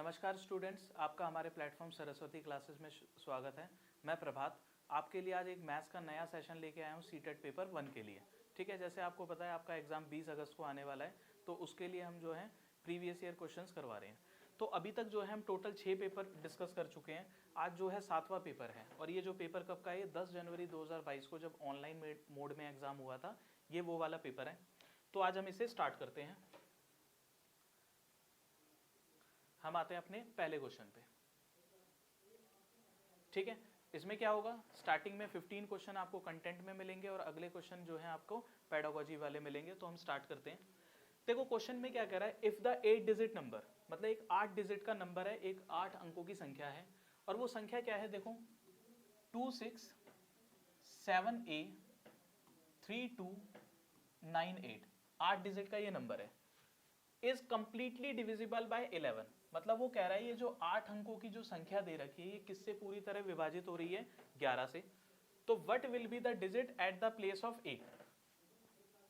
नमस्कार स्टूडेंट्स, आपका हमारे प्लेटफॉर्म सरस्वती क्लासेस में स्वागत है। मैं प्रभात आपके लिए आज एक मैथ्स का नया सेशन लेके आया हूँ सीटेट पेपर 1 के लिए। ठीक है, जैसे आपको पता है आपका एग्जाम 20 अगस्त को आने वाला है, तो उसके लिए हम जो है प्रीवियस ईयर क्वेश्चंस करवा रहे हैं। तो अभी तक जो है हम टोटल 6 पेपर डिस्कस कर चुके हैं। आज जो है 7वां पेपर है और ये जो पेपर कब का है, ये 10 जनवरी 2022 को जब ऑनलाइन मोड में एग्जाम हुआ था, ये वो वाला पेपर है। तो आज हम इसे स्टार्ट करते हैं। हम आते हैं अपने पहले क्वेश्चन पे। ठीक है, इसमें क्या होगा, स्टार्टिंग में 15 क्वेश्चन आपको कंटेंट में मिलेंगे और अगले क्वेश्चन जो है आपको पेडागोजी वाले मिलेंगे। तो हम स्टार्ट करते हैं। देखो क्वेश्चन में क्या कह रहा है, इफ द 8 डिजिट नंबर, मतलब एक 8 डिजिट का नंबर है, एक 8 अंकों की संख्या है और वो संख्या क्या है, देखो 26783298, 8 डिजिट का ये नंबर है, इज कंप्लीटली डिविजिबल बाय 11। मतलब वो कह रहा है ये जो 8 अंकों की जो संख्या दे रखी है, ये किससे पूरी तरह विभाजित हो रही है, 11 से। तो what will be the digit at the place of A,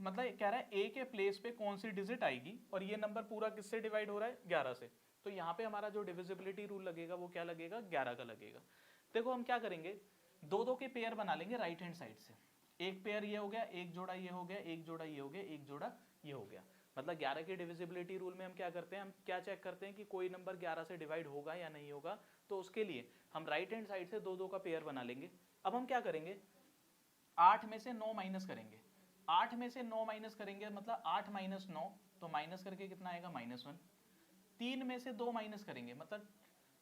मतलब कह रहा है ए के प्लेस पे कौन सी डिजिट आएगी और ये नंबर पूरा किससे डिवाइड हो रहा है, 11 से। तो यहाँ पे हमारा जो डिविजिबिलिटी रूल लगेगा वो क्या लगेगा, 11 का लगेगा। देखो हम क्या करेंगे, दो दो के पेयर बना लेंगे राइट हैंड साइड से। एक पेयर ये हो गया, एक जोड़ा ये हो गया, एक जोड़ा ये हो गया, एक जोड़ा ये हो गया। मतलब 11 के डिविजिबिलिटी रूल में हम क्या करते हैं, हम क्या चेक करते हैं कि कोई नंबर 11 से डिवाइड होगा या नहीं होगा। तो उसके लिए हम राइट हैंड साइड से दो दो का पेयर बना लेंगे। अब हम क्या करेंगे, 8 में से 9 माइनस करेंगे। 8 में से 9 माइनस करेंगे मतलब 8 माइनस 9, तो माइनस करके कितना आएगा, -1। 3 में से 2 माइनस करेंगे, मतलब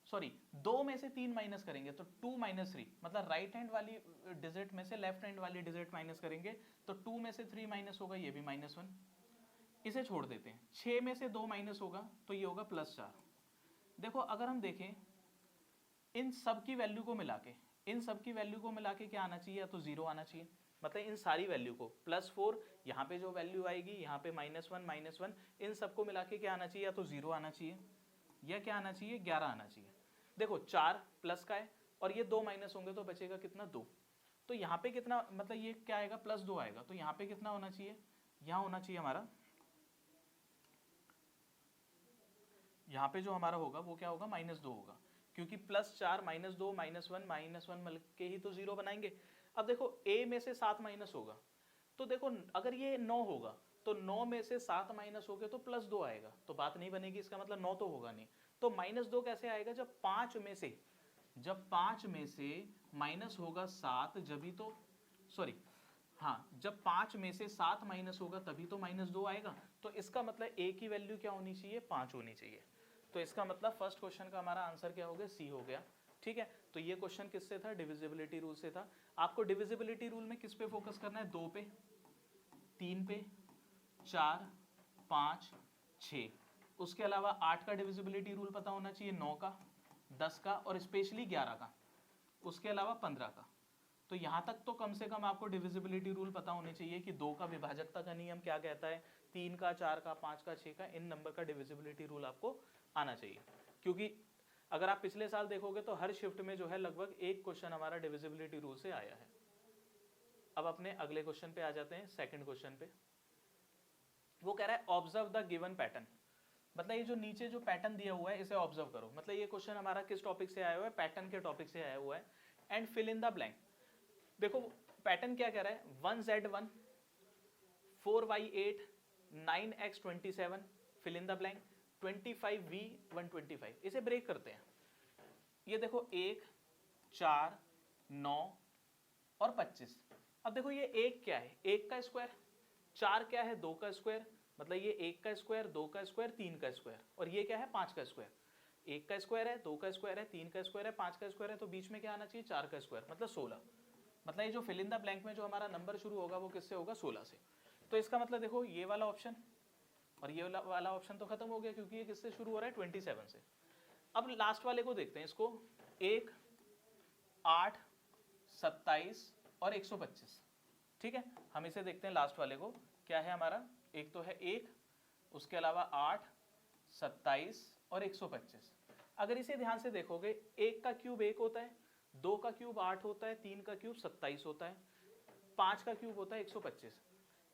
सॉरी 2 में से 3 माइनस करेंगे तो 2 माइनस 3, मतलब राइट हैंड वाली डिजिट में से लेफ्ट हैंड वाली डिजिट माइनस करेंगे तो 2 में से 3 माइनस होगा, ये भी -1। इसे छोड़ देते हैं। 6 में से 2 माइनस होगा तो ये होगा +4। देखो अगर हम देखें इन सब की वैल्यू को मिला के, इन सब की वैल्यू को मिला के क्या आना चाहिए, या तो 0 आना चाहिए। मतलब इन सारी वैल्यू को +4, यहाँ पे जो वैल्यू आएगी, यहाँ पे -1, इन सबको मिला के क्या आना चाहिए, या तो 0 आना चाहिए या क्या आना चाहिए, 11 आना चाहिए। देखो 4 प्लस का है और ये 2 माइनस होंगे तो बचेगा कितना, 2। तो यहाँ पे कितना, मतलब ये क्या आएगा, +2 आएगा। तो यहाँ पे कितना होना चाहिए, यहाँ होना चाहिए हमारा, यहाँ पे जो हमारा होगा वो क्या होगा, -2 होगा, क्योंकि +4 -2 -1 मिल के ही तो 0 बनाएंगे। अब देखो a में से 7 माइनस होगा, तो देखो अगर ये 9 होगा तो 9 में से 7 माइनस हो गए तो +2 आएगा, तो बात नहीं बनेगी, इसका मतलब 9 तो होगा नहीं। तो -2 कैसे आएगा, जब 5 में से माइनस होगा 7, जब ही तो, सॉरी हाँ, जब 5 में से 7 माइनस होगा तभी तो -2 आएगा। तो इसका मतलब a की वैल्यू क्या होनी चाहिए, 5 होनी चाहिए। तो इसका मतलब फर्स्ट क्वेश्चन का हमारा आंसर क्या हो गया, सी हो गया। ठीक है, तो ये क्वेश्चन किससे था, डिविजिबिलिटी रूल से था। आपको डिविजिबिलिटी रूल में किस पे फोकस करना है, 2 पे, 3 पे, 4, 5, 6। उसके अलावा 8 का डिविजिबिलिटी रूल पता होना चाहिए, 9 का, 10 का और स्पेशली 11 का, उसके अलावा 15 का। तो यहां तक तो कम से कम आपको डिविजिबिलिटी रूल पता होने चाहिए कि 2 का विभाजकता का नियम क्या कहता है, 3 का, 4 का, 5 का, 6 का, इन नंबर का डिविजिबिलिटी रूल आपको आना चाहिए। क्योंकि अगर आप पिछले साल देखोगे तो हर शिफ्ट में जो है लगभग एक क्वेश्चन हमारा डिविजिबिलिटी रूल से आया है। अब अपने अगले क्वेश्चन पे आ जाते हैं, सेकंड क्वेश्चन पे। वो कह रहा है ऑब्जर्व द गिवन पैटर्न, मतलब ये जो नीचे जो पैटर्न दिया हुआ है इसे ऑब्जर्व करो। मतलब ये क्वेश्चन हमारा किस टॉपिक से आया हुआ है, पैटर्न के टॉपिक से आया हुआ है। And fill in the blank. देखो पैटर्न क्या कह रहा है, 1z1 4y8 9x27 fill in the blank 25v125। इसे ब्रेक करते हैं। ये देखो 1, 4, 9 और 25। अब देखो ये 1 क्या है, 1 का स्क्वायर, 4 क्या है, 2 का स्क्वायर, मतलब ये 1 का स्क्वायर, 2 का स्क्वायर, 3 का स्क्वायर, और ये क्या है, 5 का स्क्वायर। 1 का स्क्वायर है, 2 का स्क्वायर है, 3 का स्क्वायर है, 5 का स्क्वायर है, तो बीच में क्या आना चाहिए, 4 का स्क्वायर, मतलब 16। मतलब ये जो फिल इन द ब्लैंक में जो हमारा नंबर शुरू होगा वो किससे होगा, 16 से। तो इसका मतलब देखो ये वाला ऑप्शन और ये वाला ऑप्शन तो खत्म हो गया, क्योंकि ये किससे शुरू हो रहा है, 27 से। अब लास्ट वाले को देखते हैं, इसको 1, 8, 27 और 125। ठीक है, हम इसे देखते हैं लास्ट वाले को क्या है हमारा। एक तो है 1, उसके अलावा 8, 27 और 125। अगर इसे ध्यान से देखोगे, 1 का क्यूब 1 होता है, 2 का क्यूब 8 होता है, 3 का क्यूब 27 होता है, 5 का क्यूब होता है 125।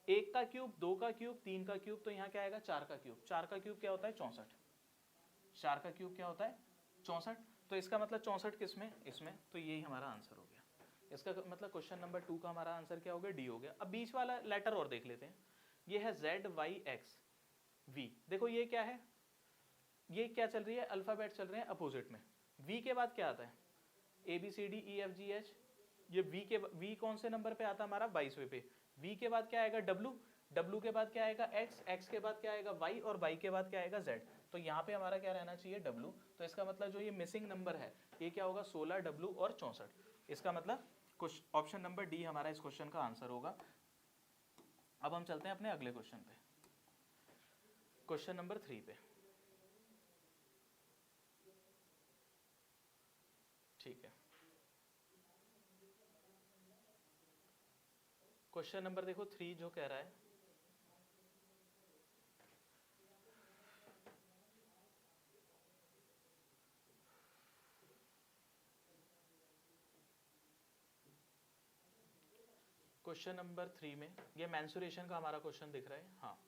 1 का क्यूब, 2 का क्यूब, 3 का क्यूब, तो यहाँ क्या आएगा, 4 का क्यूब। 4 का क्यूब क्या होता है, 64। 4 का क्यूब क्या होता है 64, तो इसका मतलब 64 किस में, इसमें, तो यही हमारा आंसर हो गया। इसका मतलब क्वेश्चन नंबर 2 का हमारा आंसर क्या हो गया, डी हो गया। अब बीच वाला लेटर और देख लेते हैं, ये है Z Y X V। देखो ये क्या है, ये क्या चल रही है, अल्फाबेट चल रहे हैं अपोजिट में। V के बाद क्या आता है ABCDEFGH, ये V कौन से नंबर पे आता है हमारा 22वें पे। V के बाद क्या आएगा W, W के बाद क्या आएगा X, X के बाद क्या आएगा Y, और Y के बाद क्या आएगा Z। तो यहाँ पे हमारा क्या रहना चाहिए W। तो इसका मतलब जो ये मिसिंग नंबर है ये क्या होगा 16 W और 64। इसका मतलब ऑप्शन नंबर डी हमारा इस क्वेश्चन का आंसर होगा। अब हम चलते हैं अपने अगले क्वेश्चन पे, क्वेश्चन नंबर 3 पे। ठीक है, क्वेश्चन नंबर देखो 3 जो कह रहा है, क्वेश्चन नंबर 3 में ये मेंसुरेशन का हमारा क्वेश्चन दिख रहा है, हाँ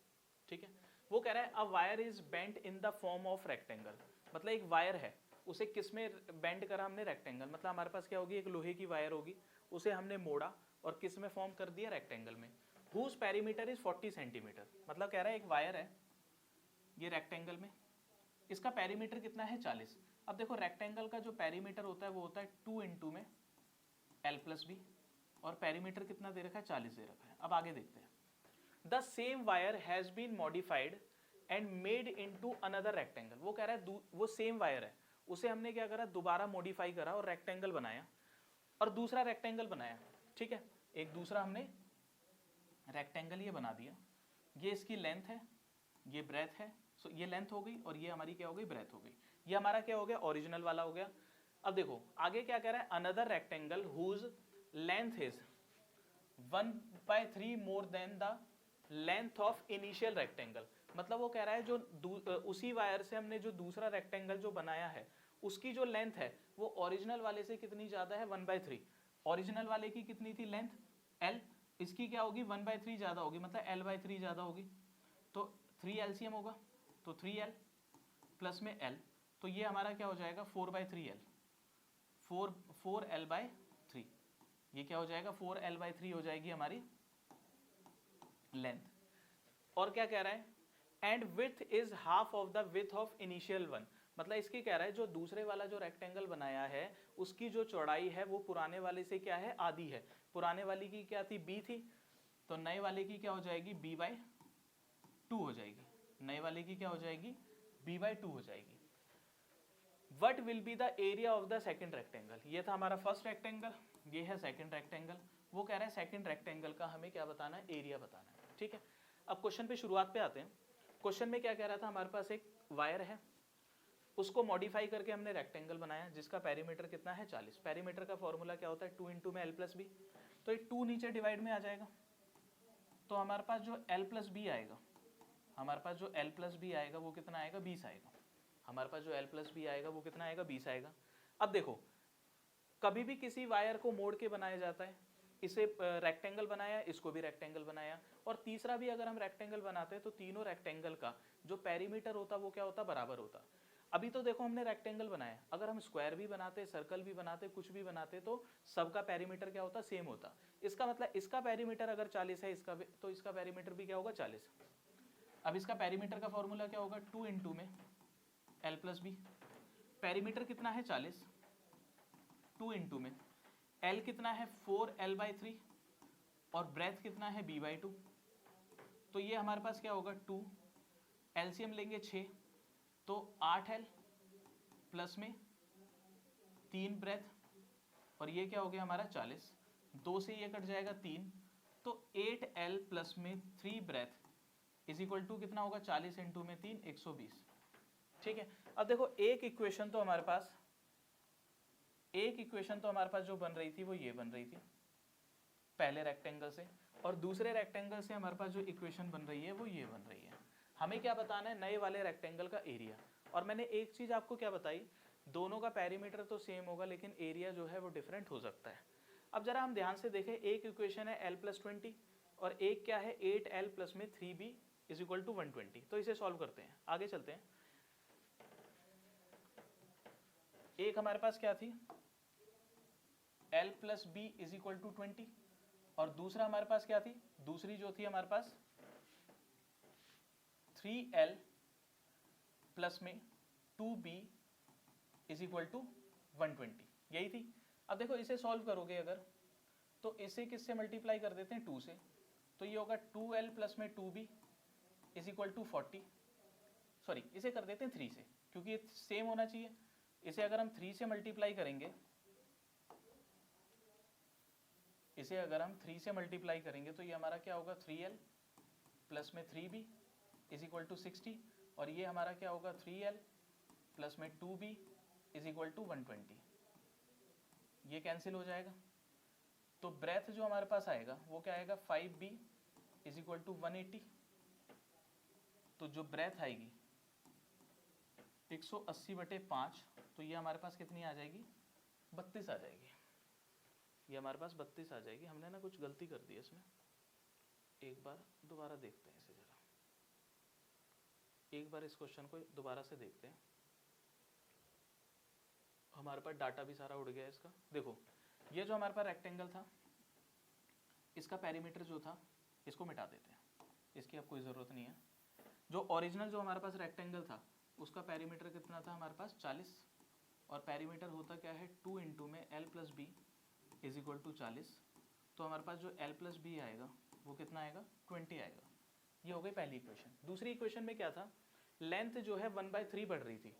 ठीक है। वो कह रहा है a wire is bent in the form of rectangle, मतलब एक वायर है उसे किस में बेंड करा हमने, रेक्टेंगल। मतलब हमारे पास क्या होगी, एक लोहे की वायर होगी, उसे हमने मोड़ा और किस में फॉर्म कर दिया, रेक्टेंगल में। हुज पेरीमीटर इज 40 सेंटीमीटर, मतलब कह रहा है एक वायर है ये रेक्टेंगल में, इसका पेरीमीटर कितना है 40। अब देखो रेक्टेंगल का जो पेरीमीटर होता है वो होता है 2 इंटू में L+B, और पेरीमीटर कितना दे रखा है 40 दे रखा है। अब आगे देखते हैं, the same wire has been modified and made into another rectangle. वो कह रहा है वो सेम वायर है, उसे हमने क्या करा, दोबारा मॉडिफाई करा और रेक्टेंगल बनाया, और दूसरा रेक्टेंगल बनाया, ठीक है। एक दूसरा हमने रेक्टेंगल ये बना दिया, ये इसकी लेंथ है, ये ब्रेथ है, सो ये लेंथ हो गई और ये हमारी क्या हो गई, ब्रेथ हो गई। ये हमारा क्या हो गया, ओरिजिनल वाला हो गया। अब देखो आगे क्या कह रहा है, another rectangle whose length is 1/3 more than the length of initial rectangle. मतलब वो कह रहा है जो उसी वायर से हमने जो दूसरा रेक्टेंगल जो बनाया है उसकी जो लेंथ है वो ओरिजिनल वाले से कितनी ज्यादा है, 1/3। ओरिजिनल वाले की कितनी थी लेंथ L, इसकी क्या होगी 1/3 ज्यादा होगी, मतलब L/3 ज्यादा होगी, तो 3 LCM होगा, तो 3L प्लस में L, तो ये हमारा क्या हो जाएगा 4/3L, 4L/3, ये क्या हो जाएगा 4L/3 हो जाएगी हमारी लेंथ। और क्या कह रहा है, and width is half of the width of initial one. मतलब इसकी कह रहा है जो दूसरे वाला जो रेक्टेंगल बनाया है उसकी जो चौड़ाई है वो पुराने वाले से क्या है, आधी है। पुराने वाले की क्या थी, B थी, तो नए वाले की क्या हो जाएगी, B/2 हो जाएगी। नए वाले की क्या हो जाएगी, B/2 हो जाएगी। What will be the area of the second rectangle. ये था हमारा फर्स्ट रेक्टेंगल, ये है सेकेंड रेक्टेंगल। वो कह रहा है सेकेंड रेक्टेंगल का हमें क्या बताना है, एरिया बताना है, ठीक है। अब क्वेश्चन पे शुरुआत पे आते हैं। क्वेश्चन में क्या कह रहा था, हमारे पास एक वायर है, उसको मॉडिफाई करके हमने रेक्टेंगल बनाया जिसका पेरीमीटर कितना है 40। पेरीमीटर का फॉर्मूला क्या होता है 2 इंटू में L+B, तो ये 2 नीचे डिवाइड में आ जाएगा, तो हमारे पास जो L+B आएगा, हमारे पास जो L+B आएगा वो कितना आएगा 20 आएगा। हमारे पास जो L+B आएगा वो कितना आएगा 20 आएगा। अब देखो कभी भी किसी वायर को मोड़ के बनाया जाता है, इसे रेक्टेंगल बनाया, इसको भी रेक्टेंगल बनाया, और तीसरा भी अगर हम रेक्टेंगल बनाते हैं तो तीनों रेक्टेंगल का जो पेरीमीटर होता वो क्या होता, बराबर होता। अभी तो देखो हमने रेक्टेंगल बनाया, अगर हम स्क्वायर भी बनाते, सर्कल भी बनाते, कुछ भी बनाते तो सबका पेरीमीटर क्या होता, सेम होता। इसका मतलब इसका पेरीमीटर अगर 40 है, इसका तो इसका पेरीमीटर भी क्या होगा 40। अब इसका पेरीमीटर का फॉर्मूला क्या होगा 2 इंटू में L+B, पेरीमीटर कितना है 40, 2 इंटू में L कितना है 4L/3 और ब्रेथ कितना है B/2, तो ये हमारे पास क्या होगा 2, LCM लेंगे 6, तो 8L प्लस में 3 ब्रेथ, और ये क्या हो गया हमारा 40, 2 से ये कट जाएगा 3, तो 8L प्लस में 3 ब्रेथ इज इक्वल टू कितना होगा 40 इंटू में 3 120, ठीक है। अब देखो एक इक्वेशन तो हमारे पास जो बन रही थी वो ये बन रही थी पहले रेक्टेंगल से, और दूसरे रेक्टेंगल से हमारे पास जो इक्वेशन बन रही है वो ये बन रही है। हमें क्या बताना है, नए वाले रेक्टेंगल का एरिया। और मैंने एक चीज आपको क्या बताई, दोनों का पेरीमीटर तो सेम होगा लेकिन एरिया जो है वो डिफरेंट हो सकता है। अब जरा हम ध्यान से देखें, एक इक्वेशन है L+20 और एक क्या है 8L प्लस में 3B इज इक्वल टू 120। तो इसे सॉल्व करते हैं, आगे चलते हैं। एक हमारे पास क्या थी, L plus B is equal to 20, और दूसरा हमारे पास क्या थी, दूसरी जो थी हमारे पास 3L प्लस में 2B इज इक्वल टू 120, यही थी। अब देखो इसे सॉल्व करोगे अगर, तो इसे किससे मल्टीप्लाई कर देते हैं, 2 से, तो ये होगा 2L प्लस में 2B is equal to 40, sorry इसे कर देते हैं 3 से, क्योंकि ये सेम होना चाहिए। इसे अगर हम 3 से मल्टीप्लाई करेंगे, इसे अगर हम 3 से मल्टीप्लाई करेंगे तो ये हमारा क्या होगा, 3L प्लस में 3B इज इक्वल टू 60, और ये हमारा क्या होगा, 3L प्लस में 2B इज इक्वल टू 120, ये कैंसिल हो जाएगा। तो ब्रेथ जो हमारे पास आएगा वो क्या आएगा, 5B इज इक्वल टू 180, तो जो ब्रेथ आएगी 180/5, तो ये हमारे पास कितनी आ जाएगी, 32 आ जाएगी, ये हमारे पास 32 आ जाएगी। हमने ना कुछ गलती कर दी है इसमें, एक बार दोबारा देखते हैं इसे जरा, एक बार इस क्वेश्चन को दोबारा से देखते हैं। हमारे पास डाटा भी सारा उड़ गया है इसका। देखो ये जो हमारे पास रेक्टेंगल था, इसका पेरीमीटर जो था, इसको मिटा देते हैं, इसकी अब कोई ज़रूरत नहीं है। जो ओरिजिनल जो हमारे पास रेक्टेंगल था उसका पेरीमीटर कितना था हमारे पास, 40, और पेरीमीटर होता क्या है, 2 इंटू में L plus B is equal to 40, तो हमारे पास जो L प्लस बी आएगा वो कितना आएगा, 20 आएगा। ये हो गई पहली इक्वेशन। दूसरी इक्वेशन में क्या था, लेंथ जो है 1/3 बढ़ रही थी।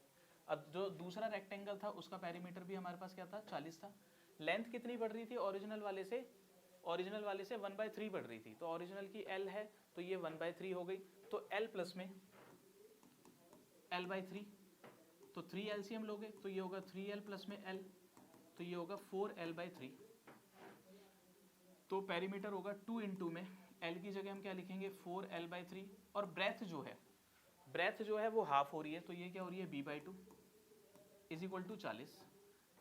अब जो दूसरा रेक्टेंगल था उसका पेरीमीटर भी हमारे पास क्या था, 40 था। लेंथ कितनी बढ़ रही थी, ओरिजिनल वाले से 1/3 बढ़ रही थी, तो ओरिजिनल की L है तो ये 1/3 हो गई, तो L प्लस में L/3, तो 3 LCM लोगे तो ये होगा 3L प्लस में L, तो ये होगा 4L/3, तो पेरीमीटर होगा 2 इंटू में L की जगह हम क्या लिखेंगे, 4L/3, और ब्रेथ जो है वो हाफ हो रही है, तो ये क्या हो रही है, B/2 इज इक्वल टू 40,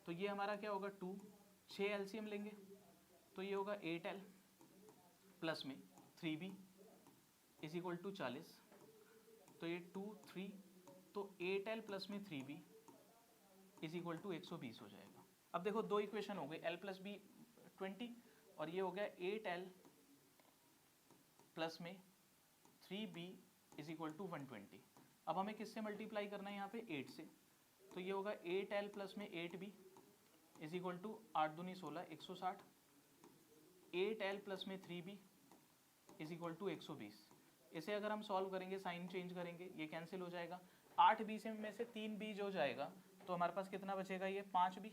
तो ये हमारा क्या होगा 2, 6 LCM लेंगे तो ये होगा 8L प्लस में 3B इज इक्वल टू 40, तो ये 2 3, तो 8L प्लस में 3B इज इक्वल टू 120 हो जाएगा। अब देखो दो इक्वेशन हो गई, L प्लस बी 20, और ये हो गया 8L प्लस में 3B इज इक्वल टू 120। अब हमें किससे मल्टीप्लाई करना है यहाँ पे, 8 से, तो ये होगा 8L प्लस में 8B इज इक्वल टू 8 दूनी 16, 160, 8L प्लस में 3B इज इक्वल टू 120। इसे अगर हम सॉल्व करेंगे, साइन चेंज करेंगे, ये कैंसिल हो जाएगा। 8B से में से 3B जो जाएगा तो हमारे पास कितना बचेगा, ये 5B,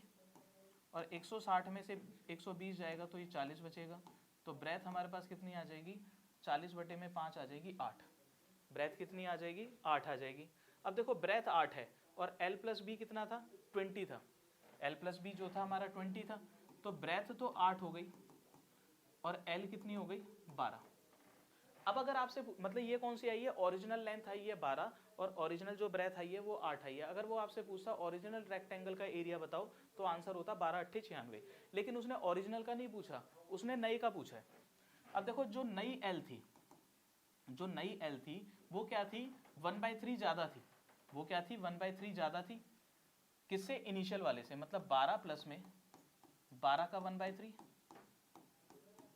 और 160 में से 120 जाएगा तो ये 40 बचेगा, तो ब्रेथ हमारे पास कितनी आ जाएगी, 40/5 आ जाएगी 8, ब्रेथ कितनी आ जाएगी, 8 आ जाएगी। अब देखो ब्रेथ 8 है और L प्लस बी कितना था, 20 था, L प्लस बी जो था हमारा 20 था, तो ब्रेथ तो 8 हो गई और L कितनी हो गई, 12। अब अगर आपसे मतलब ये कौन सी आई है, ओरिजिनल लेंथ आई है 12 और ओरिजिनल जो ब्रेथ आई है वो 8 आई है। अगर वो आपसे पूछता ओरिजिनल रेक्टेंगल का एरिया बताओ तो आंसर होता 12 8 96, लेकिन उसने ओरिजिनल का नहीं पूछा, उसने नई का पूछा है। अब देखो जो नई L थी वो क्या थी, 1/3 ज़्यादा थी, वो क्या थी, 1/3 ज़्यादा थी, किससे, इनिशियल वाले से, मतलब 12 प्लस में 12 का 1/3,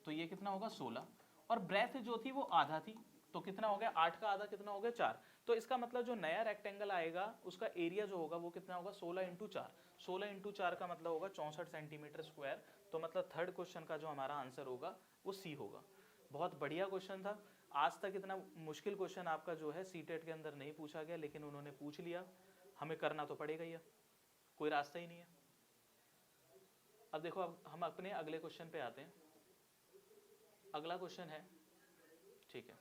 तो ये कितना होगा 16, और ब्रेथ जो थी वो आधा थी, तो कितना हो गया, 8 का आधा कितना हो गया, 4। तो इसका मतलब जो नया रेक्टेंगल आएगा उसका एरिया जो होगा वो कितना होगा, 16 × 4, 16 × 4 का मतलब होगा 64 सेंटीमीटर स्क्वायर। तो मतलब थर्ड क्वेश्चन का जो हमारा आंसर होगा वो सी होगा। बहुत बढ़िया क्वेश्चन था। आज तक इतना मुश्किल क्वेश्चन आपका जो है सीटेट के अंदर नहीं पूछा गया, लेकिन उन्होंने पूछ लिया, हमें करना तो पड़ेगा ही, कोई रास्ता ही नहीं है। अब देखो, अब हम अपने अगले क्वेश्चन पे आते हैं। अगला क्वेश्चन है, ठीक है,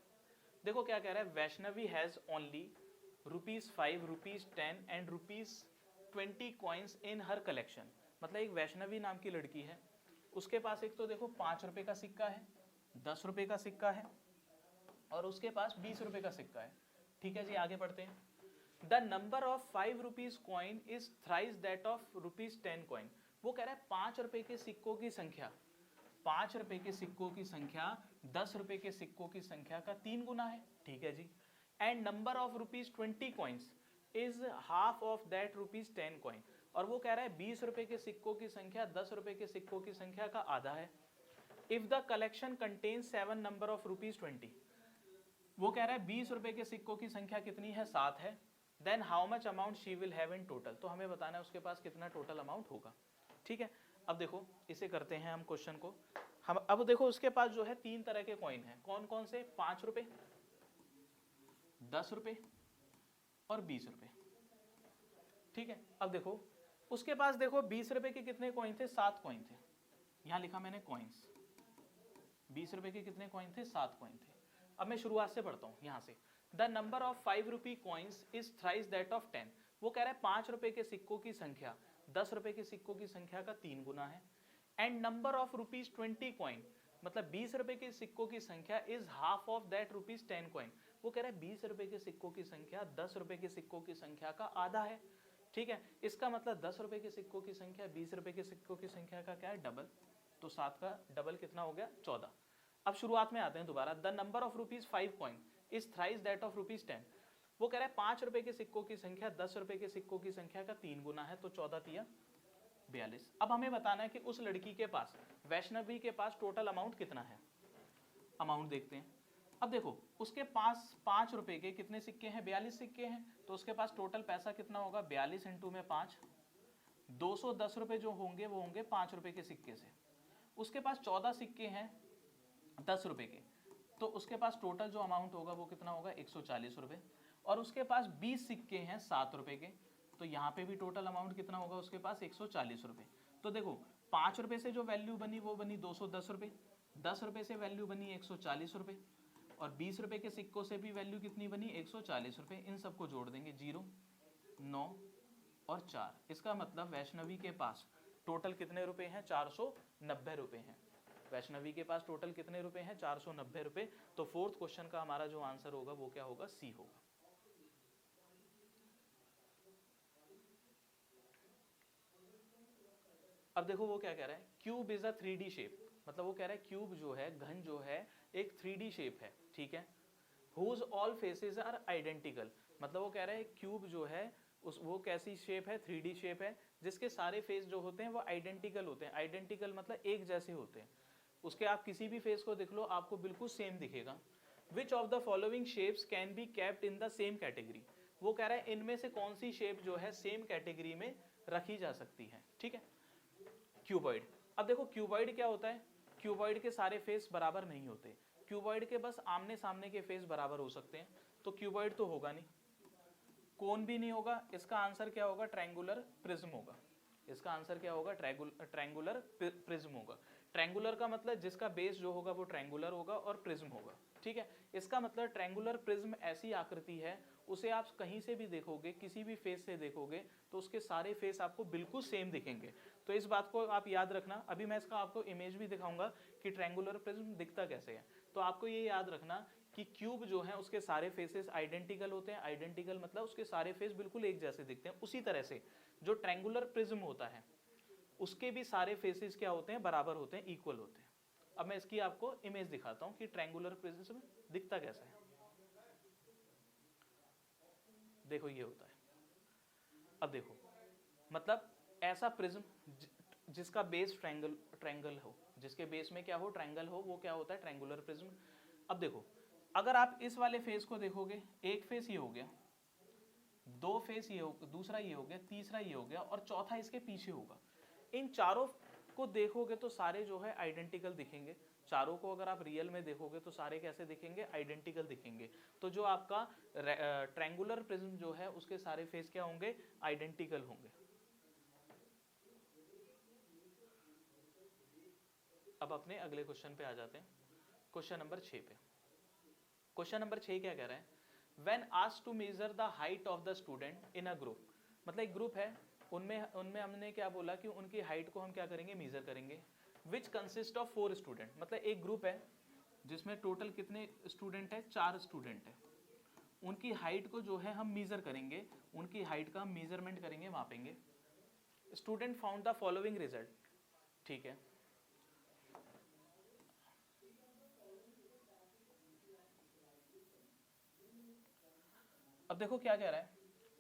देखो क्या कह रहा है, Vaishnavi has only ₹5, ₹10 and ₹20 coins in her collection. मतलब एक वैष्णवी नाम की लड़की है, उसके पास एक तो देखो 5 रुपए का सिक्का है, 10 रुपए का सिक्का है, और उसके पास 20 रुपए का सिक्का है। ठीक है जी, आगे पढ़ते हैं। The number of 5 rupees coin is thrice that of ₹10 coin. वो कह रहा है 5 रुपए के सिक्कों की संख्या, 5 रुपए के सिक्कों की संख्या 10 रुपए के सिक्कों की संख्या का 3 गुना है। ठीक है जी। And number of ₹20 coins is half of that ₹10 coin. और वो कह रहा है 20 रुपए के सिक्कों की संख्या 10 रुपए के सिक्कों की संख्या का आधा है। If the collection contains 7 number of ₹20, वो कह रहा है 20 रुपए के सिक्कों की संख्या कितनी है, 7 है। Then how much amount she will have in total, तो हमें बताना है उसके पास कितना टोटल अमाउंट होगा। ठीक है, अब देखो इसे करते हैं हम क्वेश्चन को। हम अब देखो उसके पास जो है 3 तरह के कॉइन हैं, कौन कौन से, 5 रुपए, 10 रुपए और 20 रुपए। ठीक है, अब देखो उसके पास देखो 20 रुपए के कितने कॉइन थे, 7 कॉइन थे। यहां लिखा मैंने कॉइन्स, 20 रुपए के कितने कॉइन थे, 7 कॉइन थे। अब मैं शुरुआत से पढ़ता हूं यहां से। The number of 5 rupee coins is thrice that of 10। वो कह रहा है 5 रुपए के सिक्कों की संख्या 10 रुपए के सिक्कों की संख्या का 3 गुना है। एंड नंबर ऑफ ₹20 कॉइन, मतलब 20 रुपए के सिक्कों की संख्या is half of that ₹10 coin. वो कह रहा है 20 रुपए के सिक्कों की संख्या 10 रुपए के सिक्कों की संख्या का आधा है। ठीक है, इसका मतलब 10 रुपए के सिक्कों की संख्या 20 रुपए के सिक्कों की संख्या का क्या है, डबल। तो 7 का डबल कितना हो गया, 14। अब शुरुआत में आते हैं दोबारा। The number of ₹5 coin is thrice that of ₹10। वो कह रहा है 5 रुपए के सिक्कों की संख्या 10 रुपए के सिक्कों की संख्या का 3 गुना है, तो 14 तिया 42। अब हमें बताना है कि उस लड़की के पास, वैष्णवी के पास टोटल अमाउंट कितना है। अमाउंट देखते हैं। अब देखो उसके पास 5 रुपए के कितने सिक्के हैं, 42 सिक्के हैं, तो उसके पास टोटल पैसा कितना होगा, 42 इंटू में 5, 210 रुपए जो होंगे वो होंगे 5 रुपए के सिक्के से। उसके पास 14 सिक्के हैं 10 रुपए के, तो उसके पास टोटल जो अमाउंट होगा वो कितना होगा, 140 रुपए। और उसके पास 20 सिक्के हैं 7 रुपए के, तो यहाँ पे भी टोटल अमाउंट कितना होगा उसके पास, 140 रुपए। तो देखो 5 रुपए से जो वैल्यू बनी वो बनी 210 रुपए, 10 रुपए से वैल्यू बनी 140 रुपए, और 20 रुपए के सिक्कों से भी वैल्यू कितनी बनी, 140 रुपए। इन सबको जोड़ देंगे, 0, 9 और 4। इसका मतलब वैष्णवी के पास टोटल कितने रुपए हैं, 490 रुपए हैं। वैष्णवी के पास टोटल कितने रुपए हैं, 490 रुपए। तो फोर्थ क्वेश्चन का हमारा जो आंसर होगा वो क्या होगा, सी होगा। अब देखो वो क्या कह रहा है, cube is a 3D shape, मतलब वो कह रहा है क्यूब जो है, घन जो है, एक 3D शेप है। ठीक है, whose all faces are identical, मतलब वो कह रहा है क्यूब जो है वो कैसी शेप है, 3D शेप है, जिसके सारे फेस जो होते हैं वो आइडेंटिकल होते हैं। आइडेंटिकल मतलब एक जैसे होते हैं। उसके आप किसी भी फेस को देख लो आपको बिल्कुल सेम दिखेगा। विच of the following shapes can be kept in the same category, वो कह रहा है इनमें से कौन सी शेप जो है सेम कैटेगरी में रखी जा सकती है। ठीक है, क्यूबॉइड। अब देखो क्यूबॉइड क्या होता है, क्यूबॉइड के सारे फेस बराबर नहीं होते, क्यूबॉइड के बस आमने सामने के फेस बराबर हो सकते हैं, तो क्यूबॉइड तो होगा नहीं, कोन भी नहीं होगा। इसका आंसर क्या होगा, ट्रायंगुलर प्रिज्म होगा। इसका आंसर क्या होगा, ट्रायंगुलर प्रिज्म होगा। ट्रायंगुलर का मतलब जिसका बेस जो होगा वो ट्रायंगुलर होगा और प्रिज्म होगा। ठीक है, इसका मतलब ट्रायंगुलर प्रिज्म ऐसी आकृति है, उसे आप कहीं से भी देखोगे, किसी भी फेस से देखोगे तो उसके सारे फेस आपको बिल्कुल सेम दिखेंगे। तो इस बात को आप याद रखना। अभी मैं इसका आपको इमेज भी दिखाऊंगा कि ट्रायंगुलर प्रिज्म दिखता कैसे है। तो आपको ये याद रखना कि क्यूब जो है उसके सारे फेसेस आइडेंटिकल होते हैं। आइडेंटिकल मतलब उसके सारे फेस बिल्कुल एक जैसे दिखते हैं। उसी तरह से जो ट्रायंगुलर प्रिज्म होता है उसके भी सारे फेसेस क्या होते हैं, बराबर होते हैं, इक्वल होते हैं। अब मैं इसकी आपको इमेज दिखाता हूं कि ट्रायंगुलर प्रिज्म दिखता कैसा है। देखो ये होता है। अब देखो मतलब ऐसा प्रिज्म जिसका बेस ट्रायंगल हो, जिसके बेस में क्या हो, ट्रायंगल हो, वो क्या होता है, ट्रायंगुलर प्रिज्म। अब देखो अगर आप इस वाले फेस को देखोगे, एक फेस ये हो गया, दो फेस ये हो, दूसरा ये हो गया, तीसरा ये हो गया और चौथा इसके पीछे होगा। इन चारों को देखोगे तो सारे जो है आइडेंटिकल दिखेंगे। चारों को अगर आप रियल में देखोगे तो सारे कैसे दिखेंगे, आइडेंटिकल दिखेंगे। तो जो आपका ट्रायंगुलर प्रिज्म जो है उसके सारे फेस क्या होंगे, आइडेंटिकल होंगे। अब अपने अगले क्वेश्चन पे आ जाते हैं, क्वेश्चन नंबर 6 पे। क्वेश्चन नंबर 6 क्या कह रहा है, when asked to measure the height of the student in a group, मतलब एक ग्रुप है, उनमें हमने क्या बोला कि उनकी हाइट को हम क्या करेंगे, मेजर करेंगे। विच कंसिस्ट ऑफ 4 स्टूडेंट, मतलब एक ग्रुप है जिसमें टोटल कितने स्टूडेंट है, 4 स्टूडेंट है। उनकी हाइट को जो है हम मेजर करेंगे, उनकी हाइट का हम मेजरमेंट करेंगे, मापेंगे। Student found the following result. ठीक है, अब देखो क्या कह रहा है,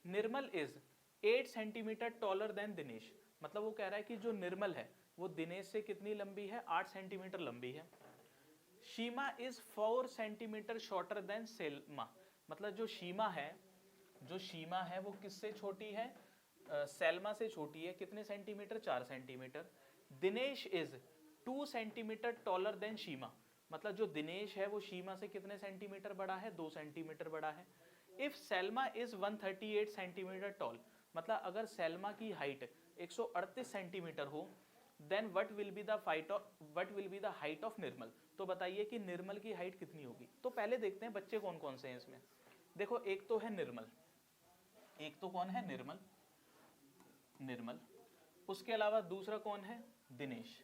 Nirmal is 8 centimetre taller than Dinesh, मतलब वो कह रहा है कि जो निर्मल है वो दिनेश से कितनी लंबी है, 8 सेंटीमीटर लंबी है। Sheema is 4 centimetre shorter than Selma, मतलब जो शीमा है वो किससे छोटी है, सेल्मा से छोटी है, कितने centimetre, 4 centimetre. Dinesh is 2 centimetre taller than Sheema, मतलब जो दिनेश है वो शीमा से कितने सेंटीमीटर बड़ा है, 2 सेंटीमीटर बड़ा है। If Selma is 138 centimetre tall, मतलब अगर सेल्मा की हाइट 138 सेंटीमीटर हो, then what will be the height of Nirmal, तो बताइए कि निर्मल की हाइट कितनी होगी। तो पहले देखते हैं बच्चे कौन कौन से हैं इसमें। देखो एक तो है निर्मल, एक तो कौन है, निर्मल। उसके अलावा दूसरा कौन है, दिनेश,